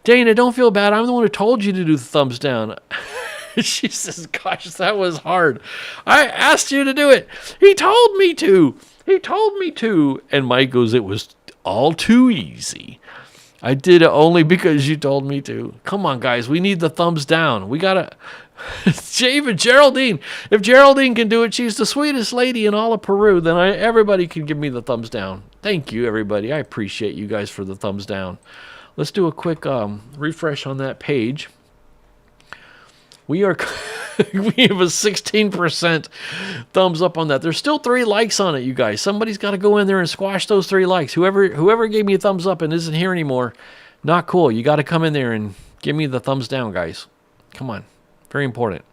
Dana, don't feel bad. I'm the one who told you to do the thumbs down. She says, gosh, that was hard. I asked you to do it. He told me to. And Mike goes, it was all too easy. I did it only because you told me to. Come on, guys. We need the thumbs down. We got to... Even Geraldine. If Geraldine can do it, she's the sweetest lady in all of Peru, then everybody can give me the thumbs down. Thank you, everybody. I appreciate you guys for the thumbs down. Let's do a quick refresh on that page. We have a 16% thumbs up on that. There's still 3 likes on it, you guys. Somebody's got to go in there and squash those 3 likes. Whoever gave me a thumbs up and isn't here anymore, not cool. You got to come in there and give me the thumbs down, guys. Come on. Very important.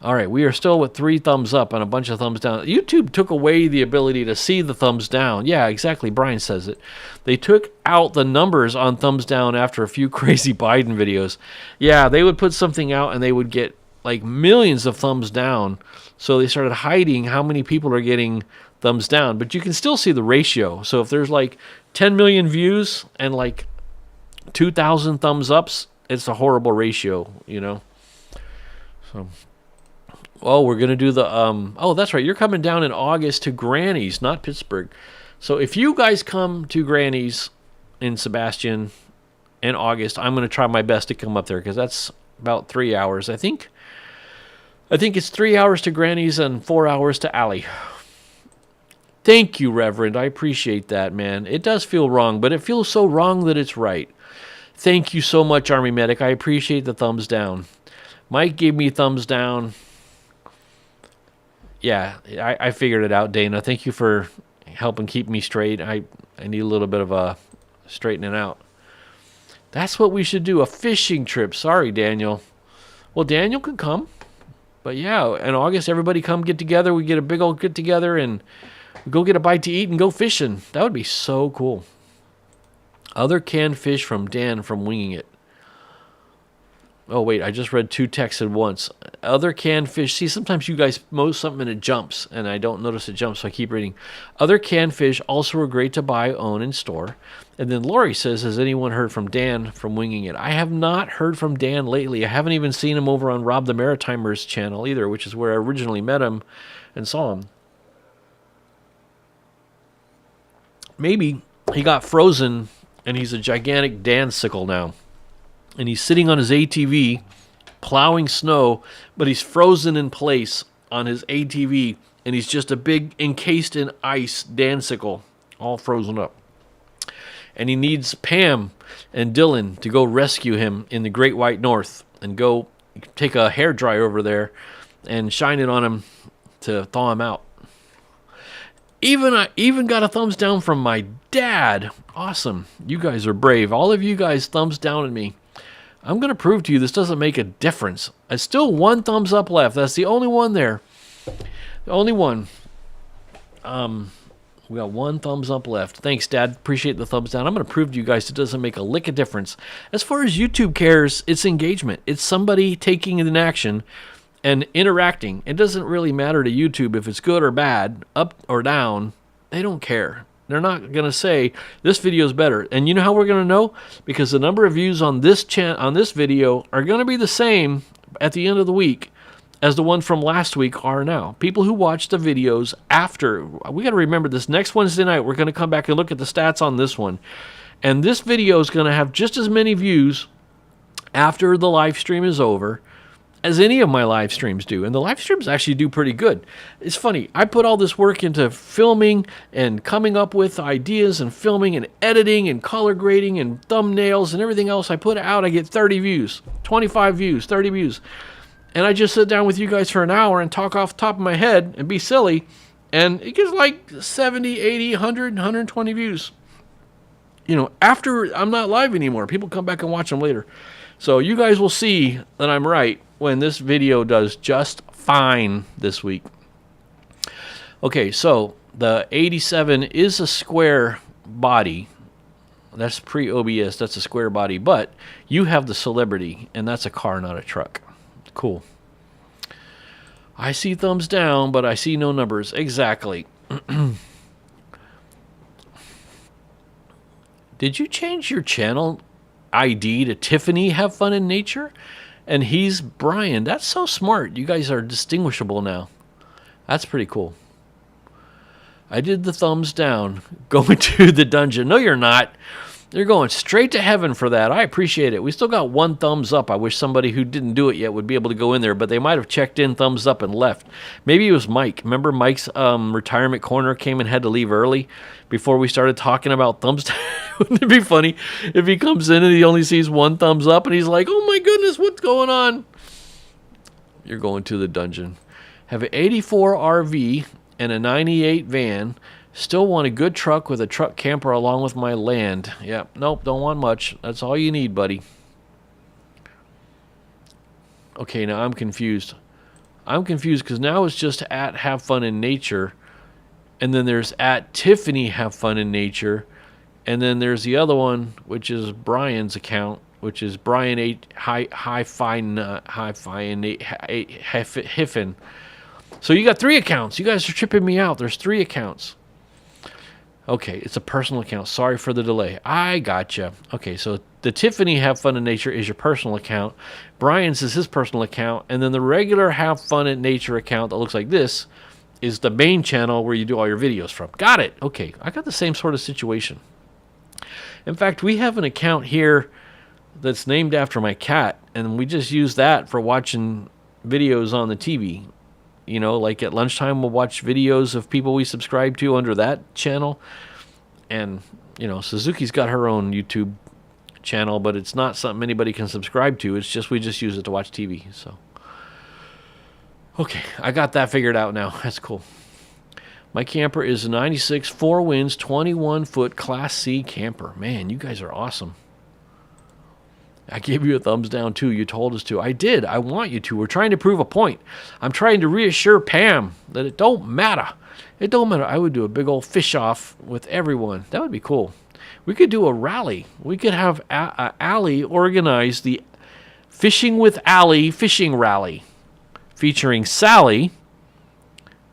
All right, we are still with 3 thumbs up and a bunch of thumbs down. YouTube took away the ability to see the thumbs down. Yeah, exactly. Brian says it. They took out the numbers on thumbs down after a few crazy Biden videos. Yeah, they would put something out and they would get like millions of thumbs down. So they started hiding how many people are getting thumbs down. But you can still see the ratio. So if there's like 10 million views and like 2,000 thumbs ups, it's a horrible ratio, you know. So... Oh, we're going to do the, oh, that's right. You're coming down in August to Granny's, not Pittsburgh. So if you guys come to Granny's in Sebastian in August, I'm going to try my best to come up there because that's about 3 hours. I think it's 3 hours to Granny's and 4 hours to Allie. Thank you, Reverend. I appreciate that, man. It does feel wrong, but it feels so wrong that it's right. Thank you so much, Army Medic. I appreciate the thumbs down. Mike gave me thumbs down. Yeah, I figured it out, Dana. Thank you for helping keep me straight. I need a little bit of a straightening out. That's what we should do, a fishing trip. Sorry, Daniel. Well, Daniel can come. But yeah, in August, everybody come get together. We get a big old get together and go get a bite to eat and go fishing. That would be so cool. Other canned fish from Dan from Winging It. Oh, wait, I just read 2 texts at once. Other canned fish. See, sometimes you guys mow something and it jumps, and I don't notice it jumps, so I keep reading. Other canned fish also are great to buy, own, and store. And then Lori says, has anyone heard from Dan from Winging It? I have not heard from Dan lately. I haven't even seen him over on Rob the Maritimer's channel either, which is where I originally met him and saw him. Maybe he got frozen, and he's a gigantic Dan-sickle now. And he's sitting on his ATV, plowing snow, but he's frozen in place on his ATV, and he's just a big, encased in ice Dan-sickle, all frozen up. And he needs Pam and Dylan to go rescue him in the Great White North and go take a hairdryer over there and shine it on him to thaw him out. I even got a thumbs down from my dad. Awesome. You guys are brave. All of you guys thumbs down at me. I'm going to prove to you this doesn't make a difference. It's still 1 thumbs up left. That's the only one there. The only one. We got 1 thumbs up left. Thanks, Dad. Appreciate the thumbs down. I'm going to prove to you guys it doesn't make a lick of difference. As far as YouTube cares, it's engagement. It's somebody taking an action and interacting. It doesn't really matter to YouTube if it's good or bad, up or down. They don't care. They're not going to say, this video is better. And you know how we're going to know? Because the number of views on this video are going to be the same at the end of the week as the one from last week are now. People who watch the videos after, we got to remember this, next Wednesday night, we're going to come back and look at the stats on this one. And this video is going to have just as many views after the live stream is over as any of my live streams do. And the live streams actually do pretty good. It's funny. I put all this work into filming and coming up with ideas and filming and editing and color grading and thumbnails and everything else I put out. I get 30 views, 25 views, 30 views. And I just sit down with you guys for an hour and talk off the top of my head and be silly. And it gets like 70, 80, 100, 120 views. You know, after I'm not live anymore, people come back and watch them later. So you guys will see that I'm right when this video does just fine this week. Okay, so the 87 is a square body. That's pre-OBS, that's a square body. But you have the Celebrity, and that's a car, not a truck. Cool. I see thumbs down, but I see no numbers. Exactly. Did you change your channel ID to Tiffany Have Fun in Nature? And he's Brian. That's so smart. You guys are distinguishable now. That's pretty cool. I did the thumbs down. Going to the dungeon. No, you're not. You're going straight to heaven for that. I appreciate it. We still got one thumbs up. I wish somebody who didn't do it yet would be able to go in there, but they might have checked in, thumbs up, and left. Maybe it was Mike. Remember Mike's retirement corner came and had to leave early before we started talking about thumbs down? Wouldn't it be funny if he comes in and he only sees one thumbs up and he's like, oh my goodness, what's going on? You're going to the dungeon. Have an 84 RV and a 98 van. Still want a good truck with a truck camper along with my land. Yep, nope, don't want much. That's all you need, buddy. Okay, now I'm confused. I'm confused because now it's just at Have Fun in Nature. And then there's at Tiffany Have Fun in Nature. And then there's the other one, which is Brian's account, which is Brian Hiffen. So you got 3 accounts. You guys are tripping me out. There's 3 accounts. Okay, it's a personal account. Sorry for the delay. I gotcha. Okay, so the Tiffany Have Fun in Nature is your personal account. Brian's is his personal account. And then the regular Have Fun in Nature account that looks like this is the main channel where you do all your videos from. Got it. Okay, I got the same sort of situation. In fact, we have an account here that's named after my cat, and we just use that for watching videos on the TV. You know, like at lunchtime, we'll watch videos of people we subscribe to under that channel. And, you know, Suzuki's got her own YouTube channel, but it's not something anybody can subscribe to. It's just we just use it to watch TV. So, okay, I got that figured out now. That's cool. My camper is a 96 4 winds, 21-foot Class C camper. Man, you guys are awesome. I gave you a thumbs down, too. You told us to. I did. I want you to. We're trying to prove a point. I'm trying to reassure Pam that it don't matter. It don't matter. I would do a big old fish off with everyone. That would be cool. We could do a rally. We could have Allie organize the Fishing with Allie fishing rally featuring Sally,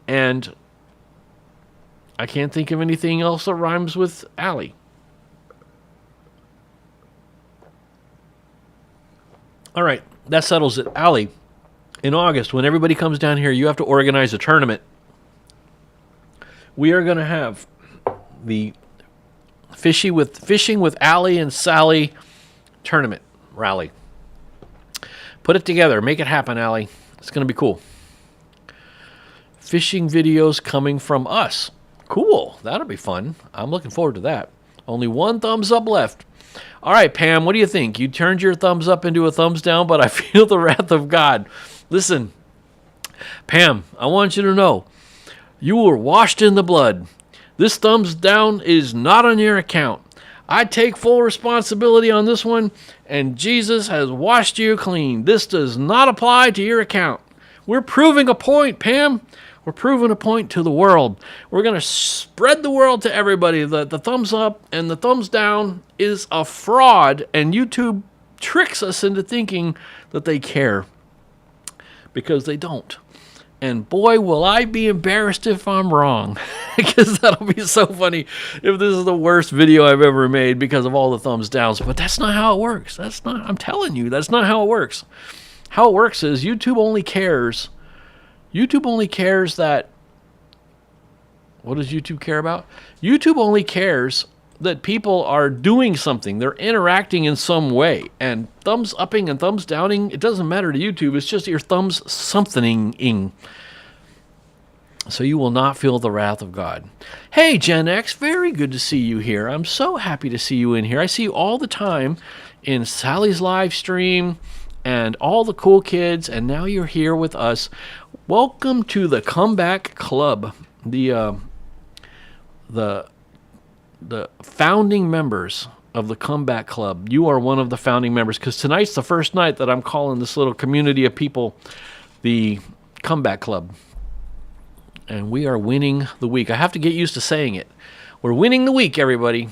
and I can't think of anything else that rhymes with Allie. All right, that settles it. Allie, in August, when everybody comes down here, you have to organize a tournament. We are going to have the Fishing with Allie and Sally tournament rally. Put it together. Make it happen, Allie. It's going to be cool. Fishing videos coming from us. Cool. That'll be fun. I'm looking forward to that. Only 1 thumbs up left. All right, Pam, what do you think? You turned your thumbs up into a thumbs down, but I feel the wrath of God. Listen, Pam, I want you to know, you were washed in the blood. This thumbs down is not on your account. I take full responsibility on this one, and Jesus has washed you clean. This does not apply to your account. We're proving a point, Pam. We're proving a point to the world. We're going to spread the world to everybody that the thumbs up and the thumbs down is a fraud, and YouTube tricks us into thinking that they care because they don't. And boy, will I be embarrassed if I'm wrong, because that'll be so funny if this is the worst video I've ever made because of all the thumbs downs. But that's not how it works. I'm telling you, that's not how it works. How it works is YouTube only cares that, what does YouTube care about? YouTube only cares that people are doing something. They're interacting in some way. And thumbs upping and thumbs downing, it doesn't matter to YouTube. It's just your thumbs something-ing. So you will not feel the wrath of God. Hey, Gen X, very good to see you here. I'm so happy to see you in here. I see you all the time in Sally's live stream and all the cool kids, and now you're here with us. Welcome to the Comeback Club, the founding members of the Comeback Club. You are one of the founding members, because tonight's the first night that I'm calling this little community of people the Comeback Club. And we are winning the week. I have to get used to saying it. We're winning the week, everybody.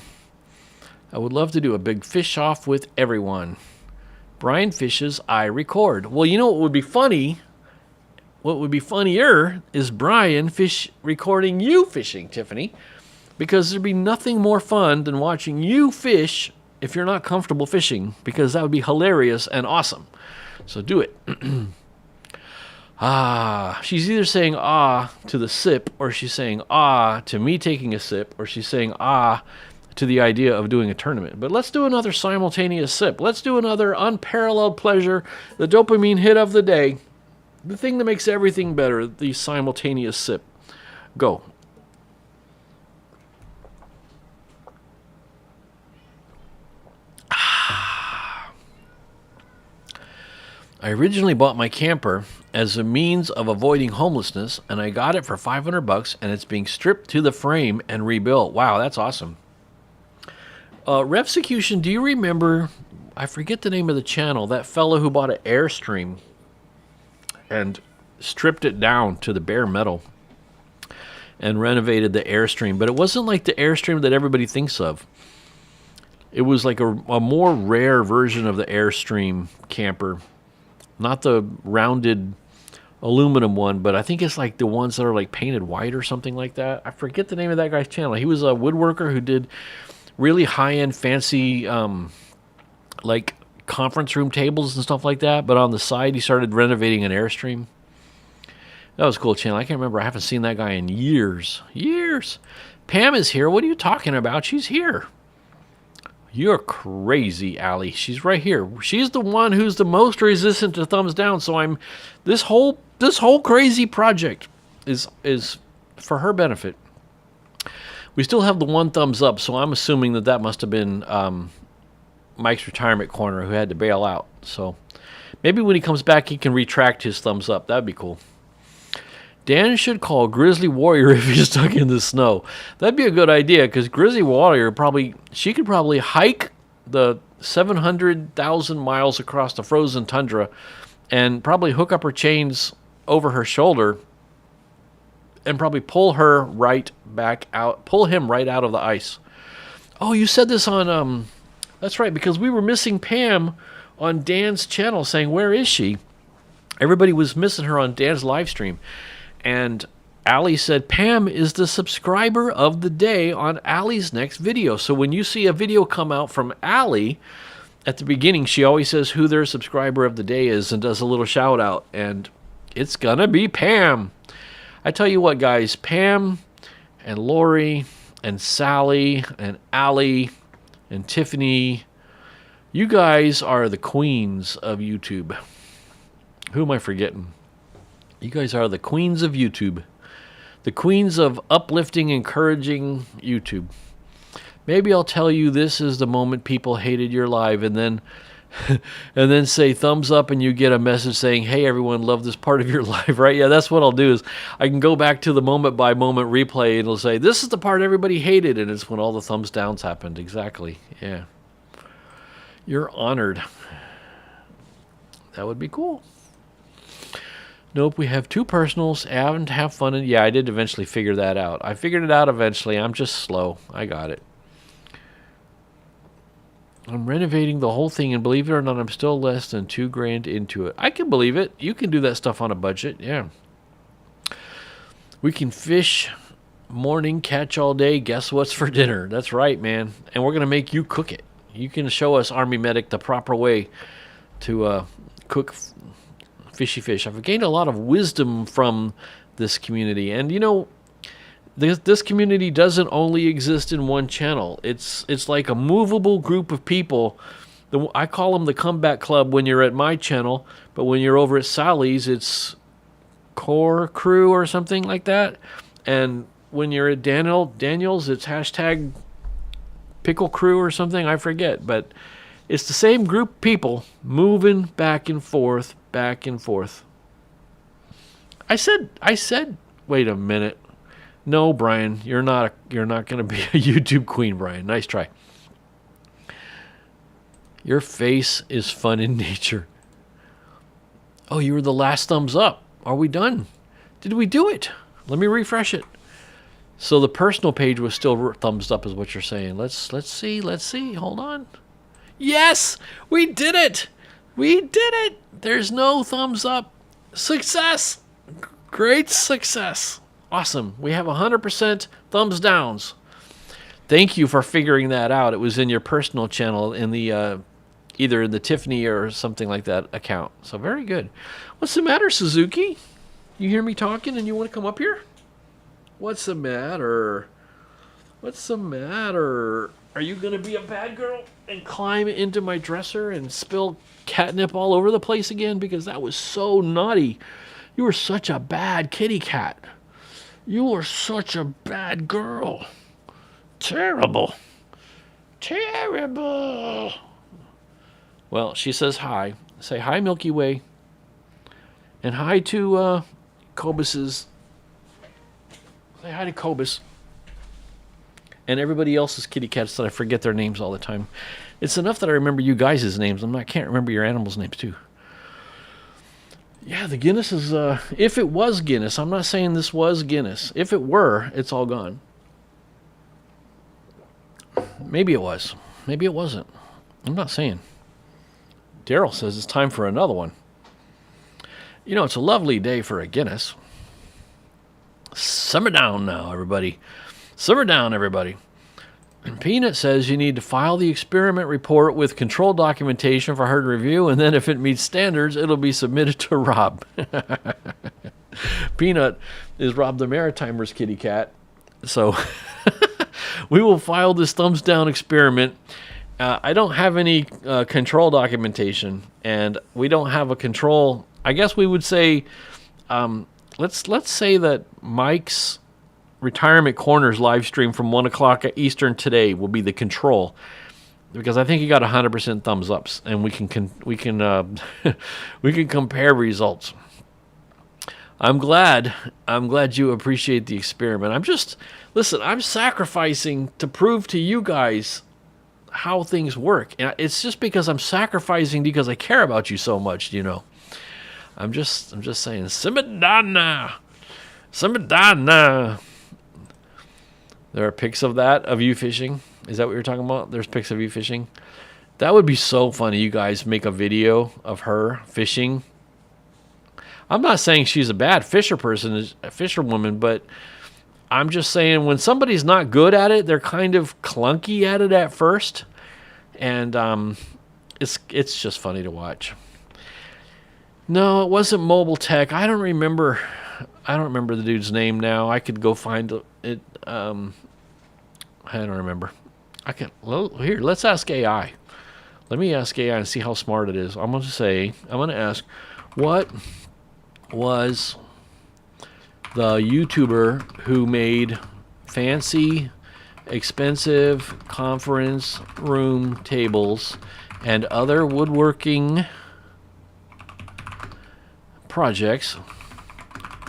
I would love to do a big fish off with everyone. Brian fishes, I record. Well, you know what would be funny? What would be funnier is Brian recording you fishing, Tiffany. Because there'd be nothing more fun than watching you fish if you're not comfortable fishing. Because that would be hilarious and awesome. So do it. She's either saying to the sip, or she's saying to me taking a sip, or she's saying to the idea of doing a tournament. But let's do another simultaneous sip. Let's do another unparalleled pleasure, the dopamine hit of the day, the thing that makes everything better, the simultaneous sip. Go. I originally bought my camper as a means of avoiding homelessness, and I got it for $500, and it's being stripped to the frame and rebuilt. Wow, that's awesome. Refsecution, do you remember, I forget the name of the channel, that fellow who bought an Airstream and stripped it down to the bare metal and renovated the Airstream? But it wasn't like the Airstream that everybody thinks of. It was like a more rare version of the Airstream camper. Not the rounded aluminum one, but I think it's like the ones that are like painted white or something like that. I forget the name of that guy's channel. He was a woodworker who did really high-end, fancy, like conference room tables and stuff like that. But on the side, he started renovating an Airstream. That was a cool channel. I can't remember. I haven't seen that guy in years. Years. Pam is here. What are you talking about? She's here. You're crazy, Allie. She's right here. She's the one who's the most resistant to thumbs down. So this whole crazy project is for her benefit. We still have the one thumbs up, so I'm assuming that must have been Mike's retirement corner who had to bail out. So maybe when he comes back, he can retract his thumbs up. That'd be cool. Dan should call Grizzly Warrior if he's stuck in the snow. That'd be a good idea, because Grizzly Warrior she could probably hike the 700,000 miles across the frozen tundra and probably hook up her chains over her shoulder and probably pull him right out of the ice. Oh, you said this on, that's right, because we were missing Pam on Dan's channel saying, where is she? Everybody was missing her on Dan's live stream. And Allie said, Pam is the subscriber of the day on Allie's next video. So when you see a video come out from Allie, at the beginning, she always says who their subscriber of the day is and does a little shout out. And it's going to be Pam. I tell you what, guys, Pam and Lori and Sally and Allie and Tiffany, you guys are the queens of YouTube. Who am I forgetting? You guys are the queens of YouTube. The queens of uplifting, encouraging YouTube. Maybe I'll tell you this is the moment people hated your live, and then say thumbs up, and you get a message saying, hey, everyone, love this part of your life, right? Yeah, that's what I'll do is I can go back to the moment-by-moment replay, and it'll say, this is the part everybody hated, and it's when all the thumbs downs happened. Exactly, yeah. You're honored. That would be cool. Nope, we have two personals and have fun. And yeah, I did eventually figure that out. I figured it out eventually. I'm just slow. I got it. I'm renovating the whole thing, and believe it or not, I'm still less than $2,000 into it. I can believe it. You can do that stuff on a budget. Yeah. We can fish morning, catch all day. Guess what's for dinner? That's right, man. And we're going to make you cook it. You can show us, Army Medic, the proper way to cook fishy fish. I've gained a lot of wisdom from this community. And, you know, This community doesn't only exist in one channel. It's like a movable group of people. I call them the Comeback Club when you're at my channel, but when you're over at Sally's, it's Core Crew or something like that. And when you're at Daniel's, it's hashtag Pickle Crew or something. I forget, but it's the same group of people moving back and forth, back and forth. I said. Wait a minute. No, Brian, you're not going to be a YouTube queen, Brian. Nice try. Your face is fun in nature. Oh, you were the last thumbs up. Are we done? Did we do it? Let me refresh it. So the personal page was still thumbs up is what you're saying. Let's see. Hold on. Yes, we did it. We did it. There's no thumbs up. Success. Great success. Awesome. We have 100% thumbs downs. Thank you for figuring that out. It was in your personal channel in the either in the Tiffany or something like that account. So very good. What's the matter, Suzuki? You hear me talking and you want to come up here? What's the matter? What's the matter? Are you going to be a bad girl and climb into my dresser and spill catnip all over the place again? Because that was so naughty. You were such a bad kitty cat. You were such a bad girl. Terrible. Terrible. Well, she says hi. Say hi, Milky Way. And hi to Cobus's. Say hi to Cobus. And everybody else's kitty cats that I forget their names all the time. It's enough that I remember you guys' names. I can't remember your animals' names, too. Yeah, the Guinness is, if it was Guinness, I'm not saying this was Guinness. If it were, it's all gone. Maybe it was. Maybe it wasn't. I'm not saying. Daryl says it's time for another one. You know, it's a lovely day for a Guinness. Simmer down now, everybody. Simmer down, everybody. Peanut says you need to file the experiment report with control documentation for her to review, and then if it meets standards, it'll be submitted to Rob. Peanut is Rob the Maritimer's kitty cat. So we will file this thumbs down experiment. I don't have any control documentation, and we don't have a control. I guess we would say, let's say that Mike's Retirement Corners live stream from 1 o'clock Eastern today will be the control, because I think he got 100% thumbs ups, and we can we can compare results. I'm glad you appreciate the experiment. I'm sacrificing to prove to you guys how things work. And it's just because I'm sacrificing because I care about you so much, you know. I'm just saying, Simadana. There are pics of you fishing. Is that what you're talking about? There's pics of you fishing. That would be so funny. You guys make a video of her fishing. I'm not saying she's a bad fisherwoman, but I'm just saying when somebody's not good at it, they're kind of clunky at it at first, and it's just funny to watch. No, it wasn't Mobile Tech. I don't remember the dude's name now. I could go find it. I don't remember. Here, let's ask AI. Let me ask AI and see how smart it is. I'm going to ask, what was the YouTuber who made fancy, expensive conference room tables and other woodworking projects,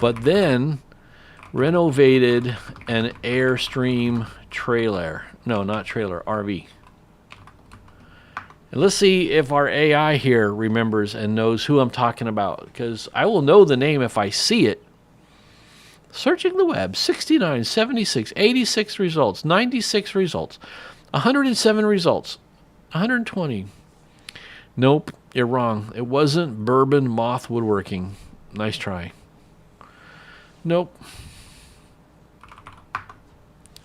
but then renovated an Airstream trailer? No, not trailer, RV. And let's see if our AI here remembers and knows who I'm talking about, because I will know the name if I see it. Searching the web, 69, 76, 86 results, 96 results, 107 results, 120. Nope, you're wrong. It wasn't Bourbon Moth Woodworking. Nice try. Nope.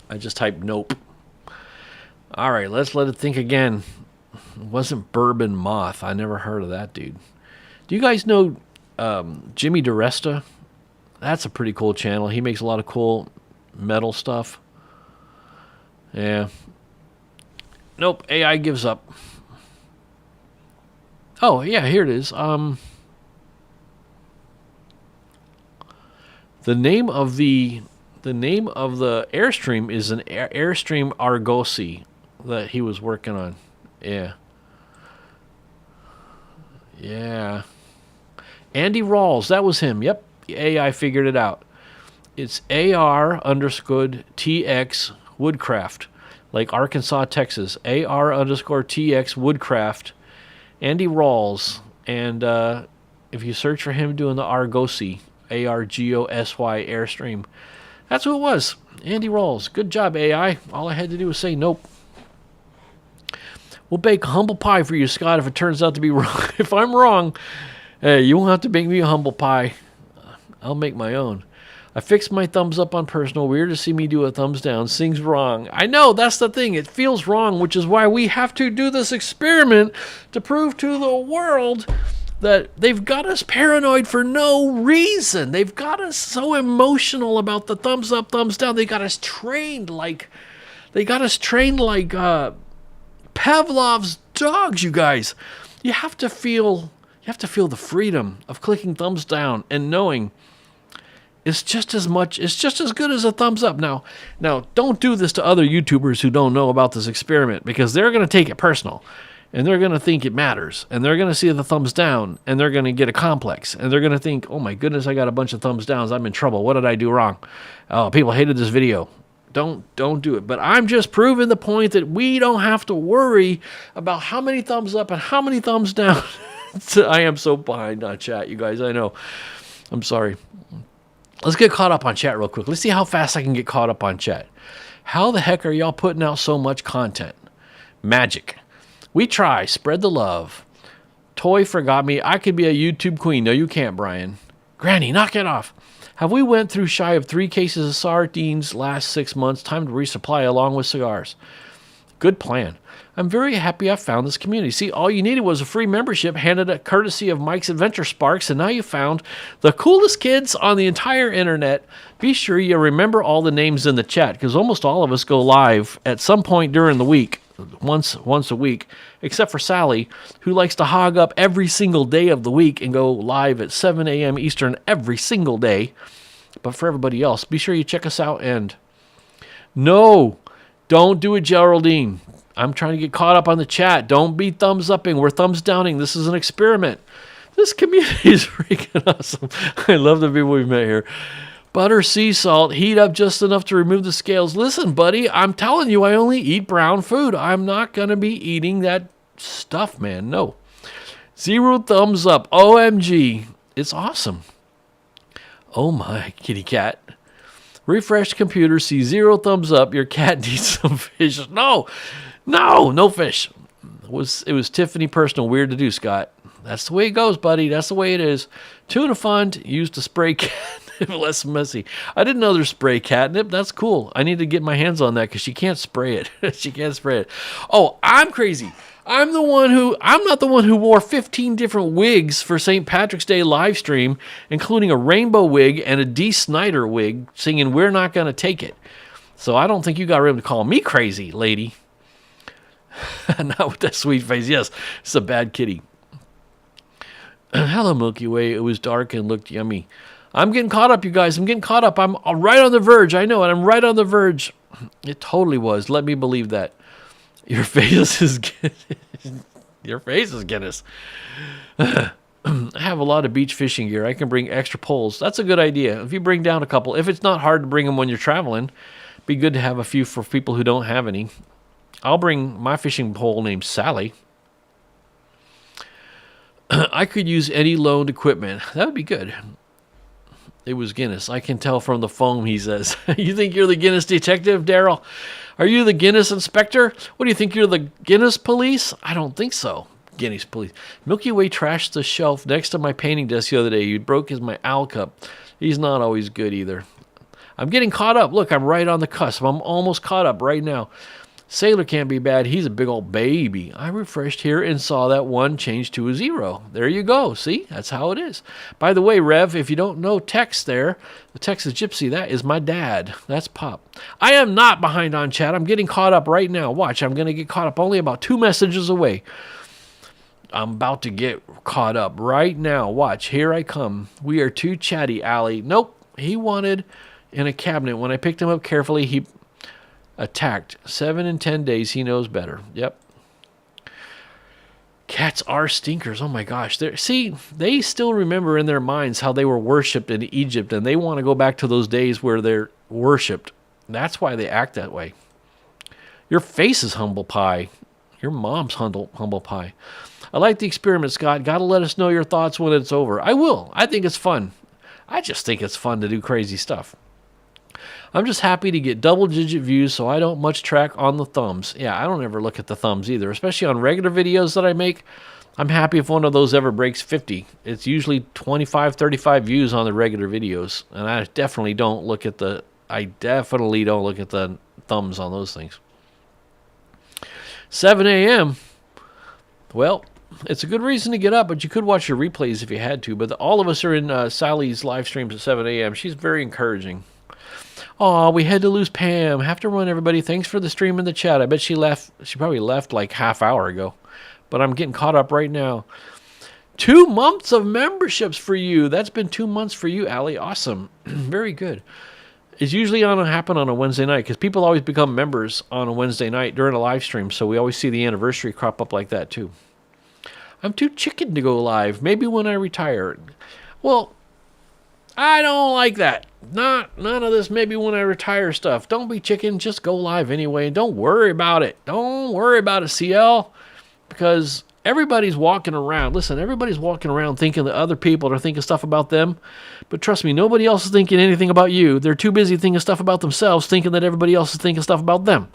I just typed nope. All right, let's let it think again. It wasn't Bourbon Moth. I never heard of that dude. Do you guys know Jimmy DiResta? That's a pretty cool channel. He makes a lot of cool metal stuff. Yeah. Nope, AI gives up. Oh, yeah, here it is. The name of the Airstream is an Airstream Argosy that he was working on. Yeah. Yeah. Andy Rawls, that was him. Yep. AI figured it out. It's AR_TX Woodcraft. Like Arkansas, Texas. AR_TX Woodcraft. Andy Rawls. And if you search for him doing the Argosy, ARGOSY Airstream, that's who it was. Andy Rawls. Good job, AI. All I had to do was say nope. We'll bake humble pie for you, Scott, if it turns out to be wrong. If I'm wrong, hey, you won't have to make me a humble pie. I'll make my own. I fixed my thumbs up on personal. Weird to see me do a thumbs down. Seems wrong. I know, that's the thing. It feels wrong, which is why we have to do this experiment to prove to the world that they've got us paranoid for no reason. They've got us so emotional about the thumbs up, thumbs down. They got us trained like Pavlov's dogs, you guys. You have to feel the freedom of clicking thumbs down and knowing it's just as good as a thumbs up. Now don't do this to other YouTubers who don't know about this experiment, because they're going to take it personal and they're going to think it matters, and they're going to see the thumbs down and they're going to get a complex, and they're going to think, oh my goodness, I got a bunch of thumbs downs. I'm in trouble. What did I do wrong? Oh, people hated this video. Don't do it. But I'm just proving the point that we don't have to worry about how many thumbs up and how many thumbs down. I am so behind on chat, you guys. I know. I'm sorry. Let's get caught up on chat real quick. Let's see how fast I can get caught up on chat. How the heck are y'all putting out so much content? Magic. We try. Spread the love. Toy forgot me. I could be a YouTube queen. No, you can't, Brian. Granny, knock it off. Have we went through shy of 3 cases of sardines last 6 months? Time to resupply along with cigars. Good plan. I'm very happy I found this community. See, all you needed was a free membership handed at courtesy of Mike's Adventure Sparks, and now you found the coolest kids on the entire internet. Be sure you remember all the names in the chat, because almost all of us go live at some point during the week, once a week, except for Sally, who likes to hog up every single day of the week and go live at 7 a.m. Eastern every single day. But for everybody else, be sure you check us out. And no, don't do it, Geraldine. I'm trying to get caught up on the chat. Don't be thumbs upping. We're thumbs downing. This is an experiment. This community is freaking awesome. I love the people we've met here. Butter, sea salt, heat up just enough to remove the scales. Listen, buddy, I'm telling you, I only eat brown food. I'm not going to be eating that stuff, man. No. 0 thumbs up. OMG. It's awesome. Oh my, kitty cat. Refresh computer, see 0 thumbs up. Your cat needs some fish. No fish. It was Tiffany personal. Weird to do, Scott. That's the way it goes, buddy. That's the way it is. Tuna fund, used to spray catnip, less messy. I didn't know there's spray catnip. That's cool. I need to get my hands on that because she can't spray it. She can't spray it. Oh, I'm crazy. I'm not the one who wore 15 different wigs for St. Patrick's Day live stream, including a rainbow wig and a Dee Snider wig, singing "We're Not Gonna Take It." So I don't think you got room to call me crazy, lady. Not with that sweet face. Yes, it's a bad kitty. Hello, Milky Way. It was dark and looked yummy. I'm getting caught up, you guys. I'm getting caught up. I'm right on the verge. I know it. I'm right on the verge. It totally was. Let me believe that. Your face is Your face is Guinness. I have a lot of beach fishing gear. I can bring extra poles. That's a good idea. If you bring down a couple, if it's not hard to bring them when you're traveling, it'd be good to have a few for people who don't have any. I'll bring my fishing pole named Sally. I could use any loaned equipment. That would be good. It was Guinness. I can tell from the foam, he says. You think you're the Guinness detective, Daryl? Are you the Guinness inspector? What do you think, you're the Guinness police? I don't think so. Guinness police. Milky Way trashed the shelf next to my painting desk the other day. He broke my owl cup. He's not always good either. I'm getting caught up. Look, I'm right on the cusp. I'm almost caught up right now. Sailor can't be bad. He's a big old baby. I refreshed here and saw that 1 change to a 0. There you go. See? That's how it is. By the way, Rev, if you don't know Tex there, the Texas Gypsy, that is my dad. That's Pop. I am not behind on chat. I'm getting caught up right now. Watch, I'm going to get caught up only about 2 messages away. I'm about to get caught up right now. Watch, here I come. We are too chatty, Allie. Nope. He wanted in a cabinet. When I picked him up carefully, he attacked. 7 in 10 days. He knows better. Yep. Cats are stinkers. Oh my gosh. See, they still remember in their minds how they were worshipped in Egypt, and they want to go back to those days where they're worshipped. That's why they act that way. Your face is humble pie. Your mom's humble pie. I like the experiment, Scott. Got to let us know your thoughts when it's over. I will. I think it's fun. I just think it's fun to do crazy stuff. I'm just happy to get double-digit views, so I don't much track on the thumbs. Yeah, I don't ever look at the thumbs either, especially on regular videos that I make. I'm happy if one of those ever breaks 50. It's usually 25, 35 views on the regular videos, and I definitely don't look at the thumbs on those things. 7 a.m. Well, it's a good reason to get up, but you could watch your replays if you had to. But all of us are in Sally's live streams at 7 a.m. She's very encouraging. Oh, we had to lose Pam. Have to run, everybody. Thanks for the stream in the chat. I bet she left. She probably left like half hour ago. But I'm getting caught up right now. 2 months of memberships for you. That's been 2 months for you, Allie. Awesome. Very good. It's usually happen on a Wednesday night because people always become members on a Wednesday night during a live stream. So we always see the anniversary crop up like that too. I'm too chicken to go live. Maybe when I retire. Well, I don't like that. None of this maybe when I retire stuff. Don't be chicken. Just go live anyway. Don't worry about it. Don't worry about it, CL. Because everybody's walking around. Listen, everybody's walking around thinking that other people are thinking stuff about them. But trust me, nobody else is thinking anything about you. They're too busy thinking stuff about themselves, thinking that everybody else is thinking stuff about them.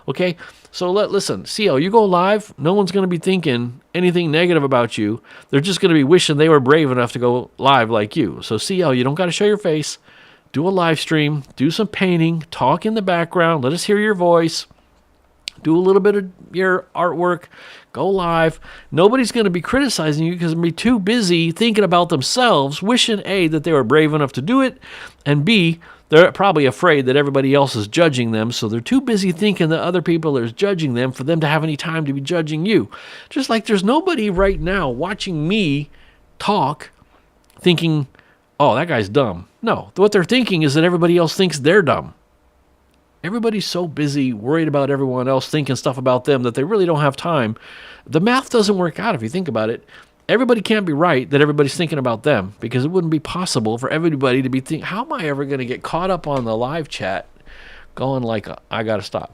Okay? So listen, CL, you go live, no one's going to be thinking anything negative about you. They're just going to be wishing they were brave enough to go live like you. So CL, you don't got to show your face. Do a live stream. Do some painting. Talk in the background. Let us hear your voice. Do a little bit of your artwork. Go live. Nobody's going to be criticizing you because they'll be too busy thinking about themselves, wishing A, that they were brave enough to do it, and B, they're probably afraid that everybody else is judging them, so they're too busy thinking that other people are judging them for them to have any time to be judging you. Just like there's nobody right now watching me talk thinking, oh, that guy's dumb. No, what they're thinking is that everybody else thinks they're dumb. Everybody's so busy worried about everyone else thinking stuff about them that they really don't have time. The math doesn't work out if you think about it. Everybody can't be right that everybody's thinking about them because it wouldn't be possible for everybody to be thinking, how am I ever going to get caught up on the live chat going like, I got to stop.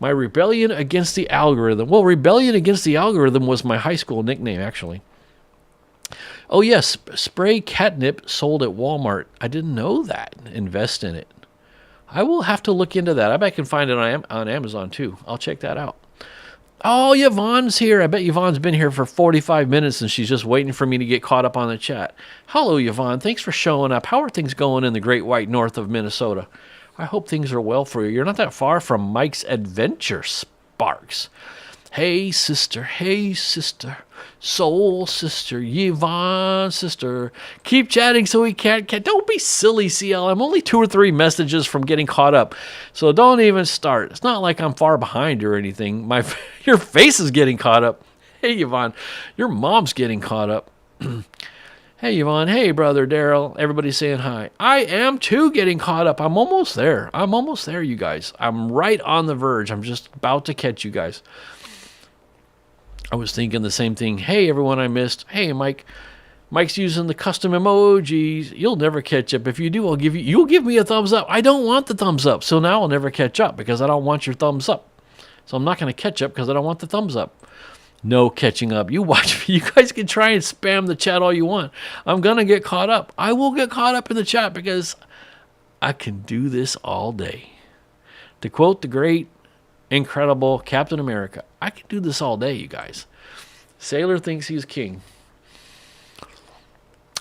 My rebellion against the algorithm. Well, rebellion against the algorithm was my high school nickname, actually. Oh, yes, spray catnip sold at Walmart. I didn't know that. Invest in it. I will have to look into that. I bet I can find it on Amazon, too. I'll check that out. Oh, Yvonne's here. I bet Yvonne's been here for 45 minutes, and she's just waiting for me to get caught up on the chat. Hello, Yvonne. Thanks for showing up. How are things going in the great white north of Minnesota? I hope things are well for you. You're not that far from Mike's Adventure Sparks. Hey, sister. Hey, sister. Soul sister. Yvonne sister. Keep chatting so we can't. Don't be silly, CL. I'm only 2 or 3 messages from getting caught up. So don't even start. It's not like I'm far behind or anything. Your face is getting caught up. Hey, Yvonne. Your mom's getting caught up. Hey, Yvonne. Hey, brother Daryl. Everybody's saying hi. I am too getting caught up. I'm almost there. I'm almost there, you guys. I'm right on the verge. I'm just about to catch you guys. I was thinking the same thing. Hey, everyone I missed. Hey, Mike. Mike's using the custom emojis. You'll never catch up. If you do, you'll give me a thumbs up. I don't want the thumbs up. So now I'll never catch up because I don't want your thumbs up. So I'm not going to catch up because I don't want the thumbs up. No catching up. You watch me. You guys can try and spam the chat all you want. I'm going to get caught up. I will get caught up in the chat because I can do this all day. To quote the great, incredible Captain America, I can do this all day, you guys. Sailor thinks he's king.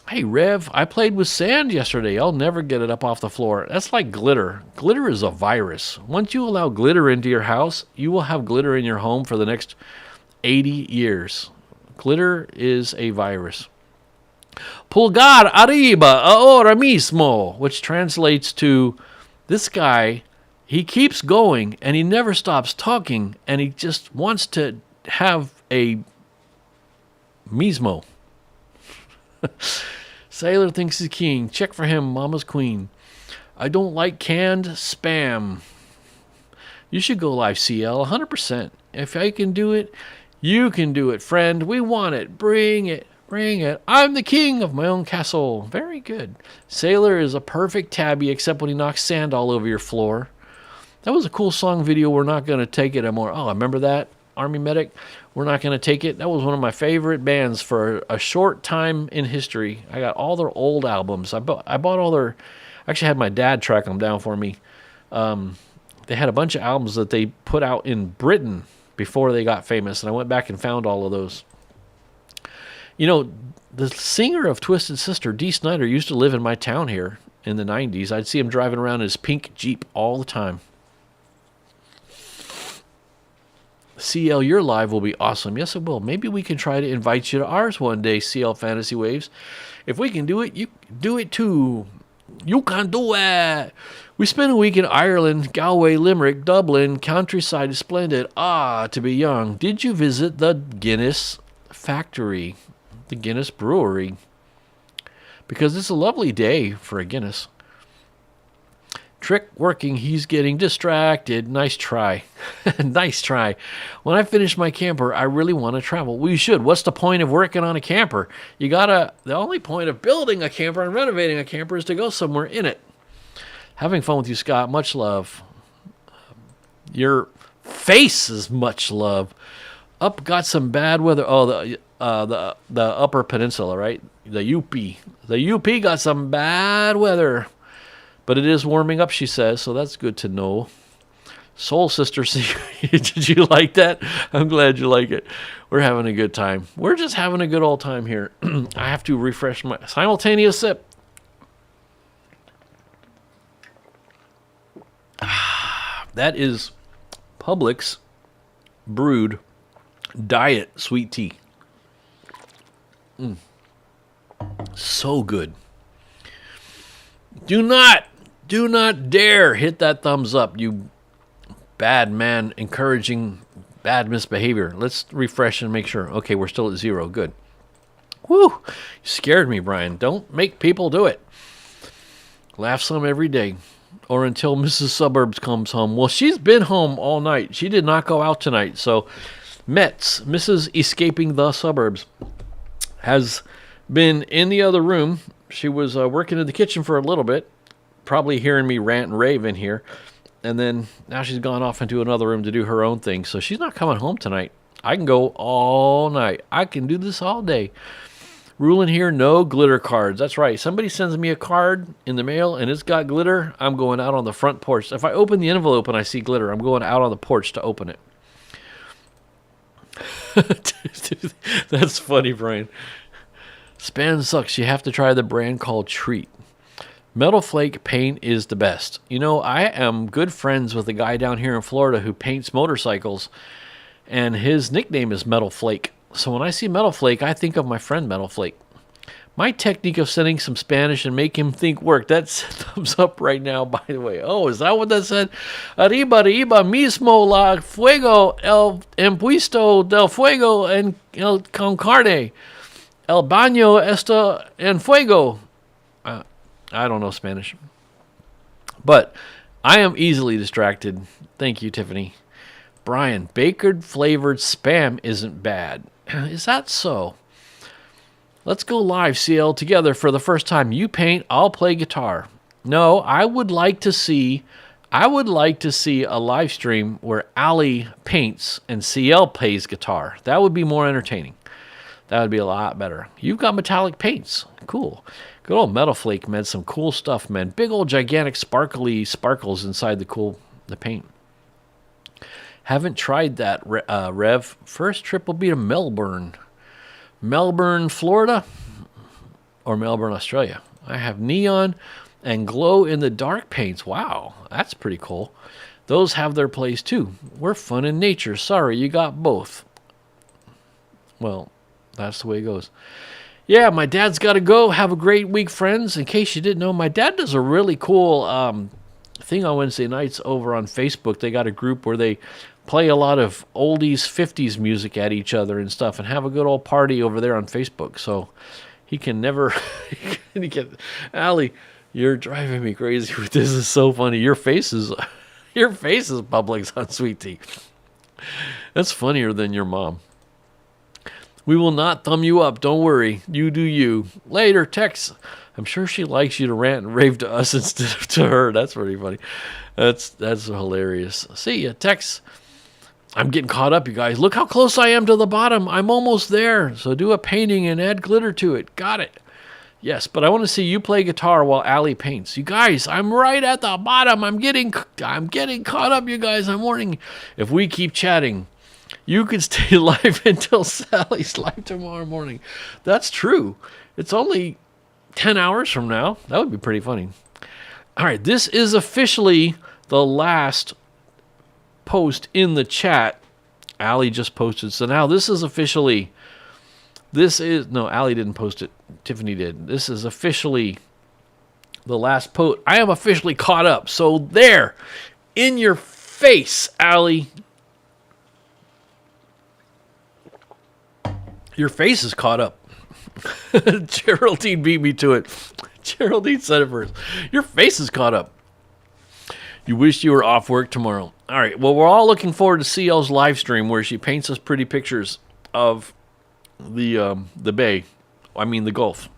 Hey, Rev, I played with sand yesterday. I'll never get it up off the floor. That's like glitter. Glitter is a virus. Once you allow glitter into your house, you will have glitter in your home for the next 80 years. Glitter is a virus. Pulgar arriba ahora mismo, which translates to this guy, he keeps going and he never stops talking and he just wants to have a mismo. Sailor thinks he's king. Check for him, mama's queen. I don't like canned spam. You should go live, CL, 100%. If I can do it, you can do it, friend. We want it. Bring it. Bring it. I'm the king of my own castle. Very good. Sailor is a perfect tabby except when he knocks sand all over your floor. That was a cool song video. We're not going to take it anymore. Oh, I remember that? Army Medic. We're not going to take it. That was one of my favorite bands for a short time in history. I got all their old albums. I bought all their... Actually had my dad track them down for me. They had a bunch of albums that they put out in Britain before they got famous, and I went back and found all of those. You know, the singer of Twisted Sister, Dee Snider, used to live in my town here in the 90s. I'd see him driving around in his pink Jeep all the time. CL, your live will be awesome. Yes, it will. Maybe we can try to invite you to ours one day, CL Fantasy Waves. If we can do it, you do it too. You can do it. We spent a week in Ireland, Galway, Limerick, Dublin. Countryside is splendid. Ah, to be young. Did you visit the Guinness factory? The Guinness brewery? Because it's a lovely day for a Guinness. Trick working, he's getting distracted. Nice try. Nice try. When I finish my camper, I really want to travel. Well, you should. What's the point of working on a camper? The only point of building a camper and renovating a camper is to go somewhere in it. Having fun with you, Scott. Much love. Your face is much love. Up got some bad weather. Oh, the Upper Peninsula, right? The UP. The UP got some bad weather. But it is warming up, she says, so that's good to know. Soul Sister, did you like that? I'm glad you like it. We're having a good time. We're just having a good old time here. I have to refresh my simultaneous sip. That is Publix brewed diet sweet tea. So good. Do not dare hit that thumbs up, you bad man encouraging bad misbehavior. Let's refresh and make sure. Okay, we're still at 0. Good. Woo! You scared me, Brian. Don't make people do it. Laugh some every day. Or until Mrs. Suburbs comes home. Well, she's been home all night. She did not go out tonight. So, Mrs. Escaping the Suburbs, has been in the other room. She was working in the kitchen for a little bit. Probably hearing me rant and rave in here. And then now she's gone off into another room to do her own thing. So she's not coming home tonight. I can go all night. I can do this all day. Rule in here, no glitter cards. That's right. Somebody sends me a card in the mail and it's got glitter, I'm going out on the front porch. If I open the envelope and I see glitter, I'm going out on the porch to open it. That's funny, Brian. Span sucks. You have to try the brand called Treat. Metal Flake paint is the best. You know, I am good friends with a guy down here in Florida who paints motorcycles, and his nickname is Metal Flake. So when I see Metal Flake, I think of my friend Metal Flake. My technique of sending some Spanish and make him think work. That's thumbs up right now, by the way. Oh, is that what that said? Arriba, arriba, mismo la fuego, el empuesto del fuego en el con carne. El baño está en fuego. I don't know Spanish. But I am easily distracted. Thank you, Tiffany. Brian, bakered flavored spam isn't bad. Is that so? Let's go live, CL, together for the first time. You paint, I'll play guitar. No, I would like to see a live stream where Ali paints and CL plays guitar. That would be more entertaining. That would be a lot better. You've got metallic paints. Cool. Good old Metal Flake, man. Some cool stuff, man. Big old gigantic sparkly sparkles inside the paint. Haven't tried that, Rev. First trip will be to Melbourne. Melbourne, Florida? or Melbourne, Australia. I have neon and glow-in-the-dark paints. Wow, that's pretty cool. Those have their place too. We're fun in nature. Sorry, you got both. Well, that's the way it goes. Yeah, my dad's got to go. Have a great week, friends. In case you didn't know, my dad does a really cool thing on Wednesday nights over on Facebook. They got a group where they play a lot of oldies, 50s music at each other and stuff and have a good old party over there on Facebook. So he can never... Allie, you're driving me crazy. This is so funny. Your face is Publix on Sweet Tea. That's funnier than your mom. We will not thumb you up. Don't worry. You do you. Later, Tex. I'm sure she likes you to rant and rave to us instead of to her. That's pretty funny. That's hilarious. See ya, Tex. I'm getting caught up, you guys. Look how close I am to the bottom. I'm almost there. So do a painting and add glitter to it. Got it. Yes, but I want to see you play guitar while Allie paints. You guys, I'm right at the bottom. I'm getting caught up, you guys. I'm warning. If we keep chatting, you could stay live until Sally's live tomorrow morning. That's true. It's only 10 hours from now. That would be pretty funny. All right, this is officially the last post in the chat. Allie just posted. So now this is officially... No, Allie didn't post it. Tiffany did. This is officially the last post. I am officially caught up. So there, in your face, Allie. Your face is caught up. Geraldine beat me to it. Geraldine said it first. Your face is caught up. You wish you were off work tomorrow. All right. Well, we're all looking forward to CL's live stream where she paints us pretty pictures of the bay. I mean the Gulf.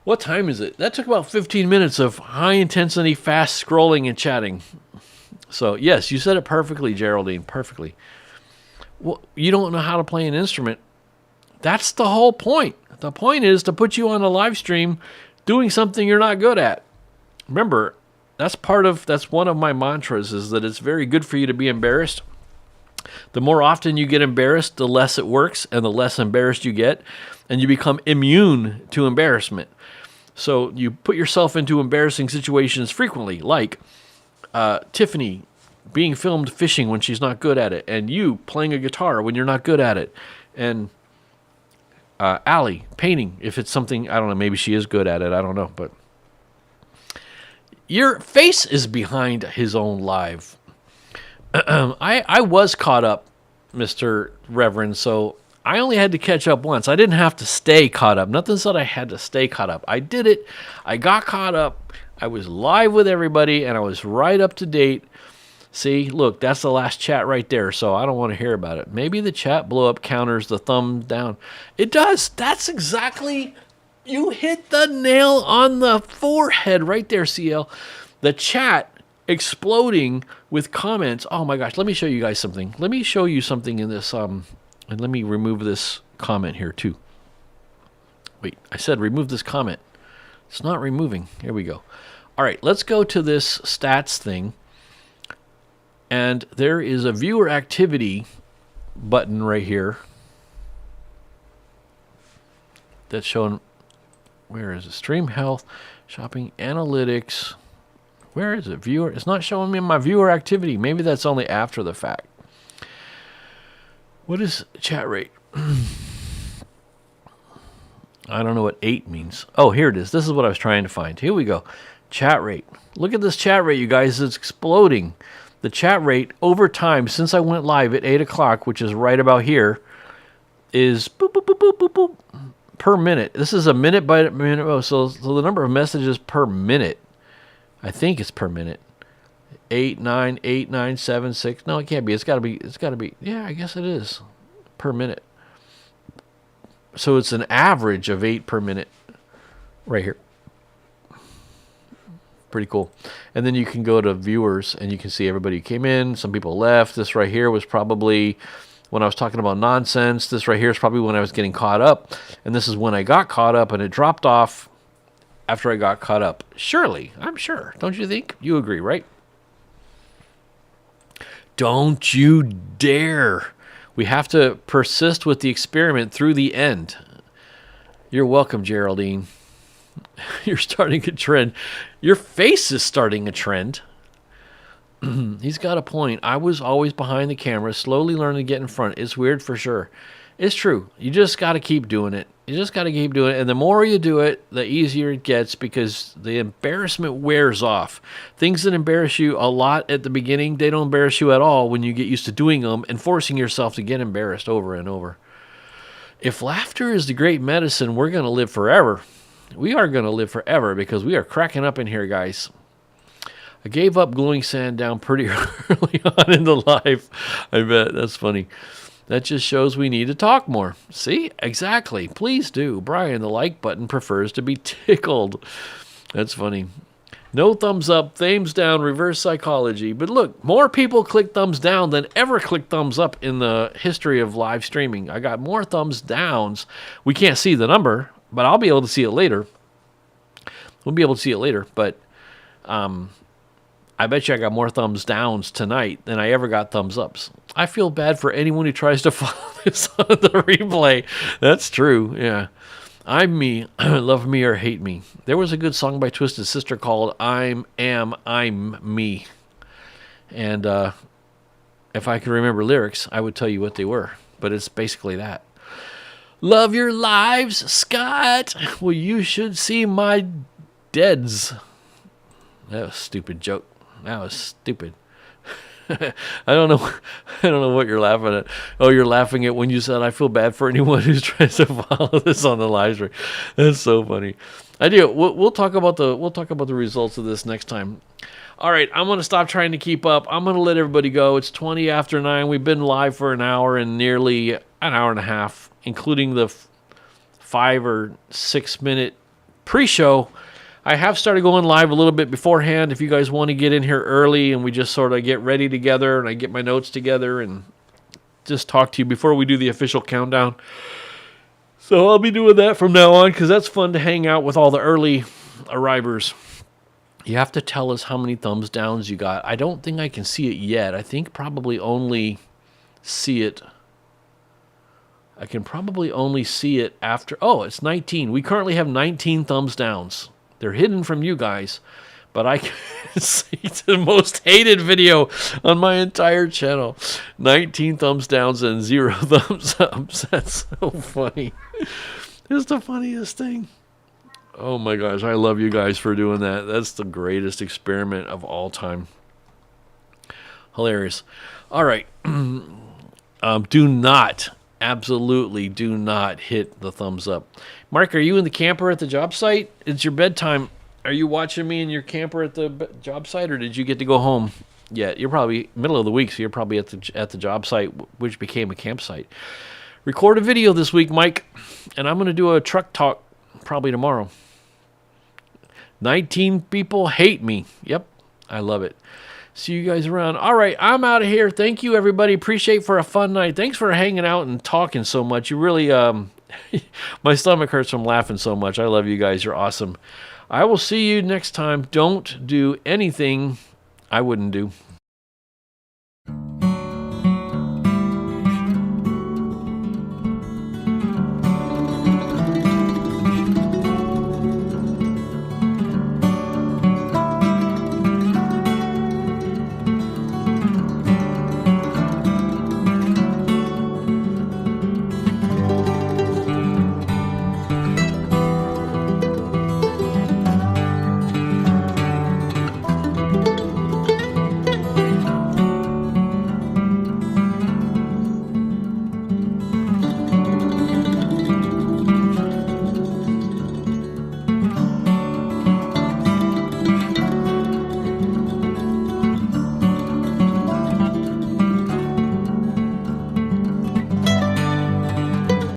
What time is it? That took about 15 minutes of high intensity, fast scrolling and chatting. So yes, you said it perfectly, Geraldine. Perfectly. Well, you don't know how to play an instrument. That's the whole point. The point is to put you on a live stream doing something you're not good at. Remember, that's one of my mantras, is that it's very good for you to be embarrassed. The more often you get embarrassed, the less it works, and the less embarrassed you get, and you become immune to embarrassment. So you put yourself into embarrassing situations frequently, like Tiffany being filmed fishing when she's not good at it, and you playing a guitar when you're not good at it, and Allie painting if it's something, I don't know, maybe she is good at it, I don't know, but your face is behind his own live. I was caught up, Mr. Reverend, so I only had to catch up once. I didn't have to stay caught up. Nothing said I had to stay caught up. I did it. I got caught up. I was live with everybody, and I was right up to date. See, look, that's the last chat right there, so I don't want to hear about it. Maybe the chat blow-up counters the thumb down. It does. That's exactly... You hit the nail on the forehead right there, CL. The chat exploding with comments. Oh my gosh, let me show you guys something. Let me show you something in this, and let me remove this comment here too. Wait, I said remove this comment. It's not removing. Here we go. All right, let's go to this stats thing. And there is a viewer activity button right here that's showing, where is it? Stream health, shopping, analytics. Where is it? Viewer. It's not showing me my viewer activity. Maybe that's only after the fact. What is chat rate? I don't know what 8 means. Oh, here it is. This is what I was trying to find. Here we go. Chat rate. Look at this chat rate, you guys. It's exploding. The chat rate over time since I went live at 8 o'clock, which is right about here, is boop, boop, boop, boop, boop, boop, per minute. This is a minute by minute. Oh, so the number of messages per minute. I think it's per minute. 8, 9, 8, 9, 7, 6. No, it can't be. It's got to be. Yeah, I guess it is. Per minute. So it's an average of 8 per minute. Right here. Pretty cool. And then you can go to viewers and you can see everybody who came in. Some people left. This right here was probably when I was talking about nonsense. This right here is probably when I was getting caught up. And this is when I got caught up and it dropped off after I got caught up. Surely, I'm sure. Don't you think? You agree, right? Don't you dare. We have to persist with the experiment through the end. You're welcome, Geraldine. You're starting a trend. Your face is starting a trend. He's got a point. I was always behind the camera, slowly learning to get in front. It's weird for sure. It's true. You just got to keep doing it. You just got to keep doing it. And the more you do it, the easier it gets because the embarrassment wears off. Things that embarrass you a lot at the beginning, they don't embarrass you at all when you get used to doing them and forcing yourself to get embarrassed over and over. If laughter is the great medicine, we're going to live forever. We are going to live forever because we are cracking up in here, guys. I gave up gluing sand down pretty early on in the life. I bet. That's funny. That just shows we need to talk more. See? Exactly. Please do. Brian, the like button, prefers to be tickled. That's funny. No thumbs up, thumbs down, reverse psychology. But look, more people click thumbs down than ever click thumbs up in the history of live streaming. I got more thumbs downs. We can't see the number, but I'll be able to see it later. We'll be able to see it later, but I bet you I got more thumbs downs tonight than I ever got thumbs ups. I feel bad for anyone who tries to follow this on the replay. That's true, yeah. I'm me, love me or hate me. There was a good song by Twisted Sister called I'm Me. And if I could remember lyrics, I would tell you what they were. But it's basically that. Love your lives, Scott. Well, you should see my deads. That was a stupid joke. That was stupid. I don't know what you're laughing at. Oh, you're laughing at when you said I feel bad for anyone who's trying to follow this on the live stream. That's so funny. I do. We'll talk about the results of this next time. All right, I'm gonna stop trying to keep up. I'm gonna let everybody go. It's 20 after 9. We've been live for an hour and nearly an hour and a half, including the 5 or 6 minute pre-show. I have started going live a little bit beforehand if you guys want to get in here early and we just sort of get ready together and I get my notes together and just talk to you before we do the official countdown. So I'll be doing that from now on because that's fun to hang out with all the early arrivers. You have to tell us how many thumbs downs you got. I don't think I can see it yet. I think probably only see it. I can probably only see it after. Oh, it's 19. We currently have 19 thumbs downs. They're hidden from you guys, but I can see the most hated video on my entire channel. 19 thumbs downs and 0 thumbs ups. That's so funny. It's the funniest thing. Oh my gosh, I love you guys for doing that. That's the greatest experiment of all time. Hilarious. All right. Absolutely do not hit the thumbs up. Mark, are you in the camper at the job site? It's your bedtime. Are you watching me in your camper at the job site, or did you get to go home yet? You're probably middle of the week, so you're probably at the job site, which became a campsite. Record a video this week, Mike, and I'm going to do a truck talk probably tomorrow. 19 people hate me. Yep, I love it. See you guys around. All right, I'm out of here. Thank you, everybody. Appreciate for a fun night. Thanks for hanging out and talking so much. You really, my stomach hurts from laughing so much. I love you guys. You're awesome. I will see you next time. Don't do anything I wouldn't do.